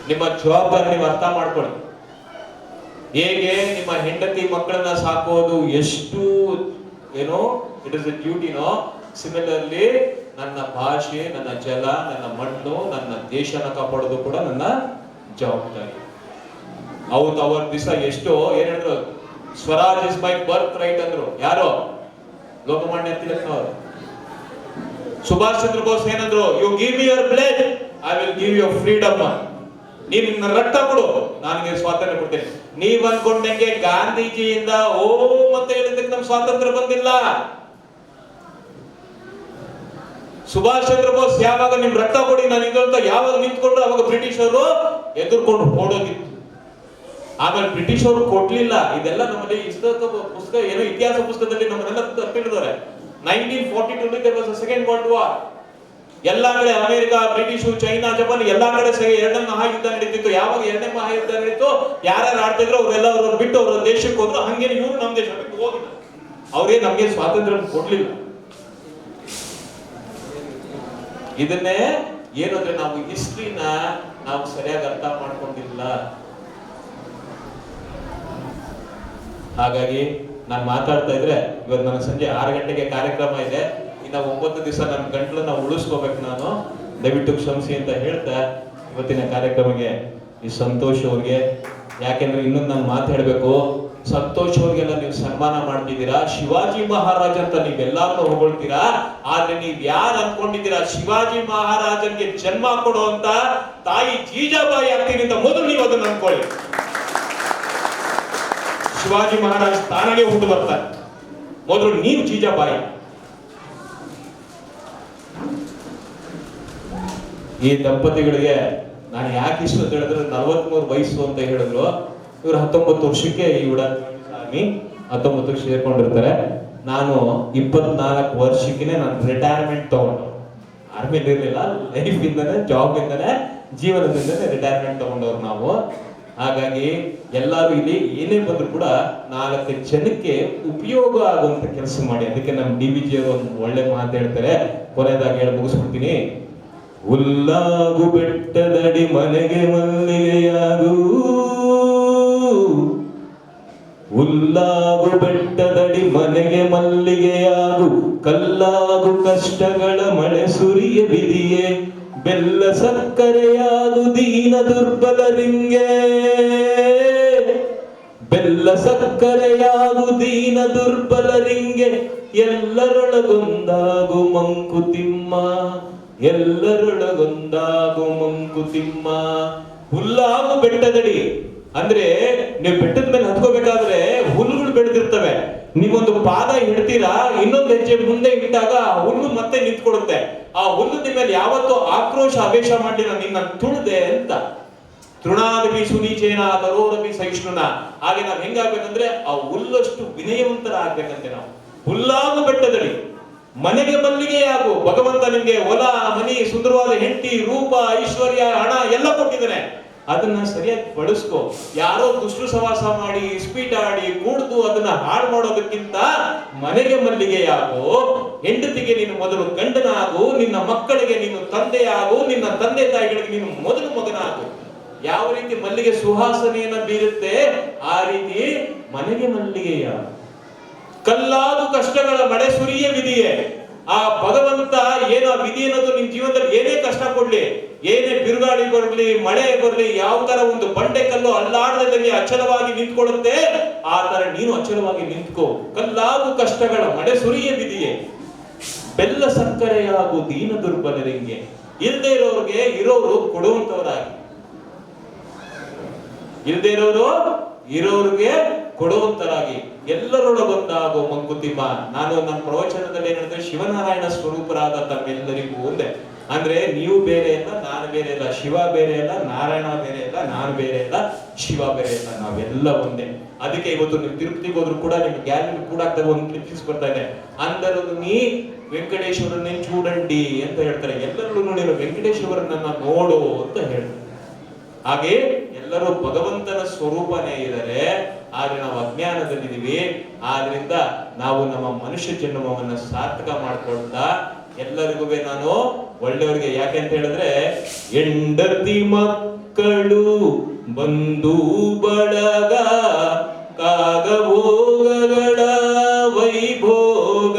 ನಿಮ್ಮ ಜವಾಬ್ದಾರಿ ನೀವು ಅರ್ಥ ಮಾಡ್ಕೊಳ್ಳಿ. ಹೇಗೆ ನಿಮ್ಮ ಹೆಂಡತಿ ಮಕ್ಕಳನ್ನ ಸಾಕೋದು ಎಷ್ಟು ಇಟ್ ಇಸ್ ಎ ಡ್ಯೂಟಿನೋ, ಸಿಮಿಲರ್ಲಿ ನನ್ನ ಭಾಷೆ, ನನ್ನ ಜಲ, ನನ್ನ ಮಣ್ಣು, ನನ್ನ ದೇಶನ ಕಾಪಾಡೋದು ಕೂಡ ನನ್ನ ಜವಾಬ್ದಾರಿ. ಅವರ ದಿವಸ ಎಷ್ಟೋ ಏನ್ ಹೇಳಿದ್ರು, Swaraj is my birth right ಅಂದ್ರು. ಯಾರೋ ಲೋಕಮಾನ್ಯ ತಿಲಕ್ನವರು. ಸುಭಾಷ್ ಚಂದ್ರ ಬೋಸ್ ಏನಂದ್ರು, you give me your blood, I will give you freedom. ನೀನ್ ನಿನ್ನ ರಕ್ತ ಕೊಡು, ನನಗೆ ಸ್ವಾತಂತ್ರ್ಯ ಕೊಡ್ತೇನೆ. ನೀವ್ ಅನ್ಕೊಂಡಂಗೆ ಗಾಂಧೀಜಿಯಿಂದ ಮತ್ತೆ ಹೇಳಿದಕ್ಕೆ ನಮ್ ಸ್ವಾತಂತ್ರ್ಯ ಬಂದಿಲ್ಲ. ಸುಭಾಷ್ ಚಂದ್ರ ಬೋಸ್ ಯಾವಾಗ ನಿಮ್ ರಕ್ತ ಕೊಡಿ ನಾನು ಇದು ಅಂತ ಯಾವಾಗ ನಿಂತ್ಕೊಂಡ್ರು, ಅವಾಗ ಬ್ರಿಟಿಷರು ಎದುರ್ಕೊಂಡು ಓಡೋಗಿತ್ತು. ಆಮೇಲೆ ಬ್ರಿಟಿಷರು ಕೊಡ್ಲಿಲ್ಲ. ಇದೆಲ್ಲ ನಮ್ಮಲ್ಲಿ ಪುಸ್ತಕ ಏನೋ ಇತಿಹಾಸ ಪುಸ್ತಕದಲ್ಲಿ ನಮ್ಮನ್ನೆಲ್ಲ ತಿಳಿದವ್ರೆ. 1942 there was a second world war. ಎಲ್ಲಾ ಕಡೆ ಅಮೆರಿಕ, ಬ್ರಿಟಿಷು, ಚೈನಾ, ಜಪಾನ್ ಎಲ್ಲಾ ಕಡೆ ಎರಡನೇ ಮಹಾಯುದ್ಧ ನಡೀತಿತ್ತು. ಯಾವಾಗ ಎರಡನೇ ಮಹಾಯುದ್ಧ ನಡೀತು, ಯಾರ್ಯಾರು ಆಡ್ತಿದ್ರು ಅವರೆಲ್ಲ ಅವ್ರವ್ರು ಬಿಟ್ಟು ಅವ್ರ ದೇಶಕ್ಕೆ ಹೋದ್ರು. ಹಂಗೆ ಇವರು ನಮ್ಮ ದೇಶ ಬಿಟ್ಟು ಹೋಗಿದ್ರು. ಅವ್ರೇ ನಮ್ಗೆ ಸ್ವಾತಂತ್ರ್ಯ ಕೊಡ್ಲಿಲ್ಲ. ಇದನ್ನೇ ಏನಂದ್ರೆ ನಾವು ಹಿಸ್ಟ್ರಿನ ನಾವು ಸರಿಯಾಗಿ ಅರ್ಥ ಮಾಡ್ಕೊಂಡಿಲ್ಲ. ಹಾಗಾಗಿ ನಾನು ಮಾತಾಡ್ತಾ ಇದ್ರೆ, ಇವತ್ತು ನನ್ನ ಸಂಜೆ 6 ಗಂಟೆಗೆ ಕಾರ್ಯಕ್ರಮ ಇದೆ. ಇನ್ನ 9 ದಿವಸ ನನ್ನ ಗಂಟ್ಲನ್ನ ಉಳಿಸ್ಕೋಬೇಕು ನಾನು, ದಯವಿಟ್ಟು ಕ್ಷಮಿಸಿ ಅಂತ ಹೇಳ್ತಾ ಇವತ್ತಿನ ಕಾರ್ಯಕ್ರಮಕ್ಕೆ ಈ ಸಂತೋಷ್ ಅವ್ರಿಗೆ, ಯಾಕೆಂದ್ರೆ ಇನ್ನೊಂದು ನಾನು ಮಾತಾಡ್ಬೇಕು. ಸಂತೋಷ್ ಅವ್ರಿಗೆಲ್ಲ ನೀವು ಸನ್ಮಾನ ಮಾಡ್ತಿದ್ದೀರಾ, ಶಿವಾಜಿ ಮಹಾರಾಜ್ ಅಂತ ನೀವೆಲ್ಲಾರು ಹೊಗಳ್ತೀರಾ. ಆದ್ರೆ ನೀವ್ ಯಾರು ಅನ್ಕೊಂಡಿದ್ದೀರಾ ಶಿವಾಜಿ ಮಹಾರಾಜನ್ಗೆ ಜನ್ಮ ಕೊಡುವಂತ ತಾಯಿ ಜೀಜಾಬಾಯಿ ಆಗ್ತೀನಿ ಅಂತ ಮೊದಲು ನೀವು ಅದನ್ನ ಅನ್ಕೊಳ್ಳಿ. ಶಿವಾಜಿ ಮಹಾರಾಜ್ ತಾನಾಗೆ ಹುಟ್ಟು ಬರ್ತಾರೆ, ಮೊದಲು ನೀವು ಜೀಜಾಬಾಯಿ. ಈ ದಂಪತಿಗಳಿಗೆ ನಾನು ಯಾಕೆ ಇಷ್ಟು ಅಂತ ಹೇಳಿದ್ರೆ, 43 ವಯಸ್ಸು ಅಂತ ಹೇಳಿದ್ರು. ಇವರು 19 ವರ್ಷಕ್ಕೆ ಈ ಉಡಾನಿ 19 ಸೇರ್ಕೊಂಡಿರ್ತಾರೆ. ನಾನು 24 ವರ್ಷಕ್ಕೆ ನಾನು ರಿಟೈರ್ಮೆಂಟ್ ತಗೊಂಡು, ಆರ್ಮಿಲಿ ಇರಲಿಲ್ಲ, ಲೈಫ್ ಇಂದನೇ, ಜಾಬ್ ಇಂದನೇ, ಜೀವನದಿಂದನೇ ರಿಟೈರ್ಮೆಂಟ್ ತಗೊಂಡವ್ರು ನಾವು. ಹಾಗಾಗಿ ಎಲ್ಲರೂ ಇಲ್ಲಿ ಏನೇ ಬಂದ್ರು ಕೂಡ 4 ಜನಕ್ಕೆ ಉಪಯೋಗ ಆಗುವಂತ ಕೆಲಸ ಮಾಡಿ. ಅದಕ್ಕೆ ನಮ್ಮ DBG ಅವರು ಒಂದು ಒಳ್ಳೆ ಮಾತು ಹೇಳ್ತಾರೆ, ಕೊನೆಯದಾಗಿ ಹೇಳಿ ಮುಗಿಸ್ಬಿಡ್ತೀನಿ. ಹುಲ್ಲಾಗು ಬೆಟ್ಟದಡಿ ಮನೆಗೆ ಮಲ್ಲಿಗೆಯಾಗು, ಹುಲ್ಲಾಗು ಬೆಟ್ಟದಡಿ ಮನೆಗೆ ಮಲ್ಲಿಗೆಯಾಗು, ಕಲ್ಲಾಗು ಕಷ್ಟಗಳ ಮಳೆ ಸುರಿಯ ಬಿದಿಯೇ, ಬೆಲ್ಲ ಸಕ್ಕರೆಯಾಗು ದೀನ ದುರ್ಬಲರಿಂಗೆ, ಬೆಲ್ಲ ಸಕ್ಕರೆಯಾಗು ದೀನ ದುರ್ಬಲರಿಂಗೆ, ಎಲ್ಲರೊಳಗೊಂದಾಗು ಮಂಕುತಿಮ್ಮ, ಎಲ್ಲರೊಳಗೊಂದಾಗು ಮಂಕುತಿಮ್ಮ. ಹುಲ್ಲಾಗು ಬೆಟ್ಟದಡಿ ಅಂದ್ರೆ ನೀವು ಬೆಟ್ಟದ ಮೇಲೆ ಹತ್ಕೋಬೇಕಾದ್ರೆ ಹುಲ್ಲುಗಳು ಬೆಳೆದಿರ್ತವೆ. ನೀವೊಂದು ಪಾದ ಇಡ್ತೀರಾ, ಇನ್ನೊಂದು ಹೆಜ್ಜೆ ಮುಂದೆ ಇಟ್ಟಾಗ ಹುಲ್ಲು ಮತ್ತೆ ನಿಂತ್ಕೊಡುತ್ತೆ. ಆ ಹುಲ್ಲು ನಿಮ್ಮ ಮೇಲೆ ಯಾವತ್ತೂ ಆಕ್ರೋಶ ಆವೇಶ ಮಾಡಿಲ್ಲ, ನಿನ್ನ ತುಳಿದೆ ಅಂತ. ತೃಣಾದಪಿ ಸುನೀಚೇನ ಕರೋರಪಿ ಸಹಿಷ್ಣುನ. ಹಾಗೆ ನಾವ್ ಹೆಂಗಾಗ್ಬೇಕಂದ್ರೆ ಆ ಹುಲ್ಲಷ್ಟು ವಿನಯವಂತರ ಆಗ್ಬೇಕಂತೆ ನಾವು. ಹುಲ್ಲಾಗು ಬೆಟ್ಟದಡಿ ಮನೆಗೆ ಮಲ್ಲಿಗೆ ಆಗು. ಭಗವಂತ ನಿಮ್ಗೆ ಹೊಲ, ಮನಿ, ಸುಂದರವಾದ ಹೆಂಡತಿ, ರೂಪ, ಐಶ್ವರ್ಯ, ಹಣ ಎಲ್ಲ ಕೊಟ್ಟಿದ್ದಾನೆ. ಅದನ್ನ ಸರಿಯಾಗಿ ಬಳಸ್ಕೋ. ಯಾರೋ ದುಷ್ಟರು ಸವಾಸ ಮಾಡಿ, ಸ್ಪೀಟ್ ಆಡಿ, ಕೂಡ್ದು ಅದನ್ನ ಹಾಳು ಮಾಡೋದಕ್ಕಿಂತ ಮನೆಗೆ ಮಲ್ಲಿಗೆಯಾಗು. ಹೆಂಡತಿಗೆ ನೀನು ಮೊದಲು ಗಂಡನಾಗು, ನಿನ್ನ ಮಕ್ಕಳಿಗೆ ನೀನು ತಂದೆಯಾಗು, ನಿನ್ನ ತಂದೆ ತಾಯಿಗಳಿಗೆ ನೀನು ಮೊದಲು ಮಗನಾಗು. ಯಾವ ರೀತಿ ಮಲ್ಲಿಗೆ ಸುವಾಸನೆಯನ್ನ ಬೀರುತ್ತೆ ಆ ರೀತಿ ಮನೆಗೆ ಮಲ್ಲಿಗೆಯಾಗು. ಕಲ್ಲಾದು ಕಷ್ಟಗಳ ಮಳೆ ಸುರಿಯ ವಿಧಿಯೇ. ಆ ಭಗವಂತ ಏನೋ ವಿಧಿ ಅನ್ನೋದು ನಿಮ್ ಜೀವನದಲ್ಲಿ ಏನೇ ಕಷ್ಟ ಕೊಡ್ಲಿ, ಏನೇ ಬಿರುಗಾಳಿ ಬರಲಿ, ಮಳೆ ಬರಲಿ, ಯಾವ ತರ ಒಂದು ಬಂಡೆ ಕಲ್ಲು ಅಲ್ಲಾಡದಲ್ಲಿ ಅಚಲವಾಗಿ ನಿಂತ್ಕೊಳ್ಳುತ್ತೆ, ಆ ತರ ನೀನು ಅಚಲವಾಗಿ ನಿಂತ್ಕೋ. ಕಲ್ಲಾಗು ಕಷ್ಟಗಳ ಮಳೆ ಸುರಿಯ ವಿಧಿಯೇ, ಬೆಲ್ಲ ಸಕ್ಕರೆಯಾಗು ದೀನ ದುರ್ಬಲರಿಗೆ. ಇಲ್ಲದೆ ಇರೋರಿಗೆ ಇರೋರು ಕೊಡುವಂತವರಾಗಿ, ಇಲ್ಲದೆ ಇರೋರಿಗೆ ಕೊಡುವಂತರಾಗಿ, ಎಲ್ಲರೊಳಗೊಂದಾಗೋ ಮಂಕುತಿಮ್ಮ. ನಾನು ನನ್ನ ಪ್ರವಚನದಲ್ಲಿ ಏನಂದ್ರೆ, ಶಿವನಾರಾಯಣ ಸ್ವರೂಪರಾದ ತಮ್ಮೆಲ್ಲರಿಗೂ ಒಂದೇ. ಅಂದ್ರೆ ನೀವು ಬೇರೆ ಇಲ್ಲ, ನಾನು ಬೇರೆ ಇಲ್ಲ, ಶಿವ ಬೇರೆ ಇಲ್ಲ, ನಾರಾಯಣ ಬೇರೆ ಇಲ್ಲ, ನಾನು ಬೇರೆ ಇಲ್ಲ, ಶಿವ ಬೇರೆ ಇಲ್ಲ, ನಾವೆಲ್ಲ ಒಂದೇ. ಅದಕ್ಕೆ ಇವತ್ತು ನೀವು ತಿರುಪತಿಗೆ ಹೋದ್ರು ಕೂಡ ನಿಮ್ಗೆ ಗ್ಯಾಲರಿ ಕೂಡ ಒಂದು ಕ್ಲಿಪ್ಪಿಂಗ್ಸ್ ಬರ್ತಾ ಇದೆ. ಅಂದರು ನೀ ವೆಂಕಟೇಶ್ವರನ್ನೇ ಚೂಡಂಡಿ ಅಂತ ಹೇಳ್ತಾರೆ. ಎಲ್ಲರೂ ನೀನು ವೆಂಕಟೇಶ್ವರನನ್ನ ನೋಡು ಅಂತ ಹೇಳ್ತಾರೆ. ಹಾಗೆ ಎಲ್ಲರೂ ಭಗವಂತನ ಸ್ವರೂಪನೇ ಇದ್ದಾರೆ. ಆದ್ರೆ ನಾವು ಅಜ್ಞಾನದಲ್ಲಿದ್ದೀವಿ. ಆದ್ರಿಂದ ನಾವು ನಮ್ಮ ಮನುಷ್ಯ ಜನ್ಮವನ್ನ ಸಾರ್ಥಕ ಮಾಡ್ಕೊಳ್ತಾ ಎಲ್ಲರಿಗೂ ನಾನು ಒಳ್ಳೆಯವರಿಗೆ, ಯಾಕೆ ಅಂತ ಹೇಳಿದ್ರೆ, ಹೆಂಡತಿ ಮಕ್ಕಳು ಬಂಧು ಬಳಗ ಕಾಗಭೋಗಗಳ ವೈಭೋಗ,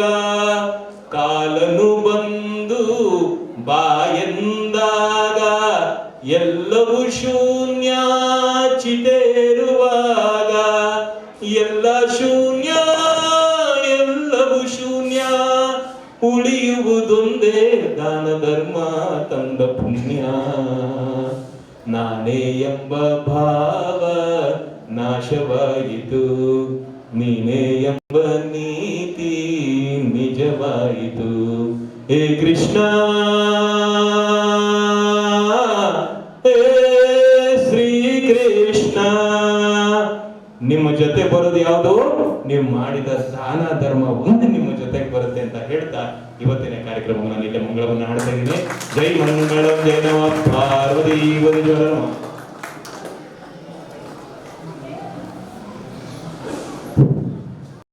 ಕಾಲನು ಬಂದು ಎಲ್ಲವೂ ಶೂನ್ಯ ಚಿತೆರುವಾಗ, ಎಲ್ಲ ಶೂನ್ಯ ಎಲ್ಲವೂ ಶೂನ್ಯ, ಉಳಿಯುವುದೊಂದೇ ದಾನ ಧರ್ಮ ತಂದ ಪುಣ್ಯ. ನಾನೇ ಎಂಬ ಭಾವ ನಾಶವಾಯಿತು, ನೀನೇ ಎಂಬ ನೀತಿ ನಿಜವಾಯಿತು. ಹೇ ಕೃಷ್ಣ, ಹೇ ಶ್ರೀ ಕೃಷ್ಣ. ನಿಮ್ಮ ಜೊತೆ ಬರೋದು ಯಾವುದು? ನೀವು ಮಾಡಿದ ದಾನ ಧರ್ಮ ಒಂದು ನಿಮ್ಮ ಜೊತೆಗೆ ಬರುತ್ತೆ ಅಂತ ಹೇಳ್ತಾ ಇವತ್ತಿನ ಕಾರ್ಯಕ್ರಮವನ್ನು ನಾನು ಇಲ್ಲಿ ಮಂಗಳವನ್ನು ಹಾಡ್ತಾ ಇದ್ದೀನಿ. ಜೈ ಮಂಗಳಂ, ಜೈ ನಮಃ ಪಾರ್ವತಿ.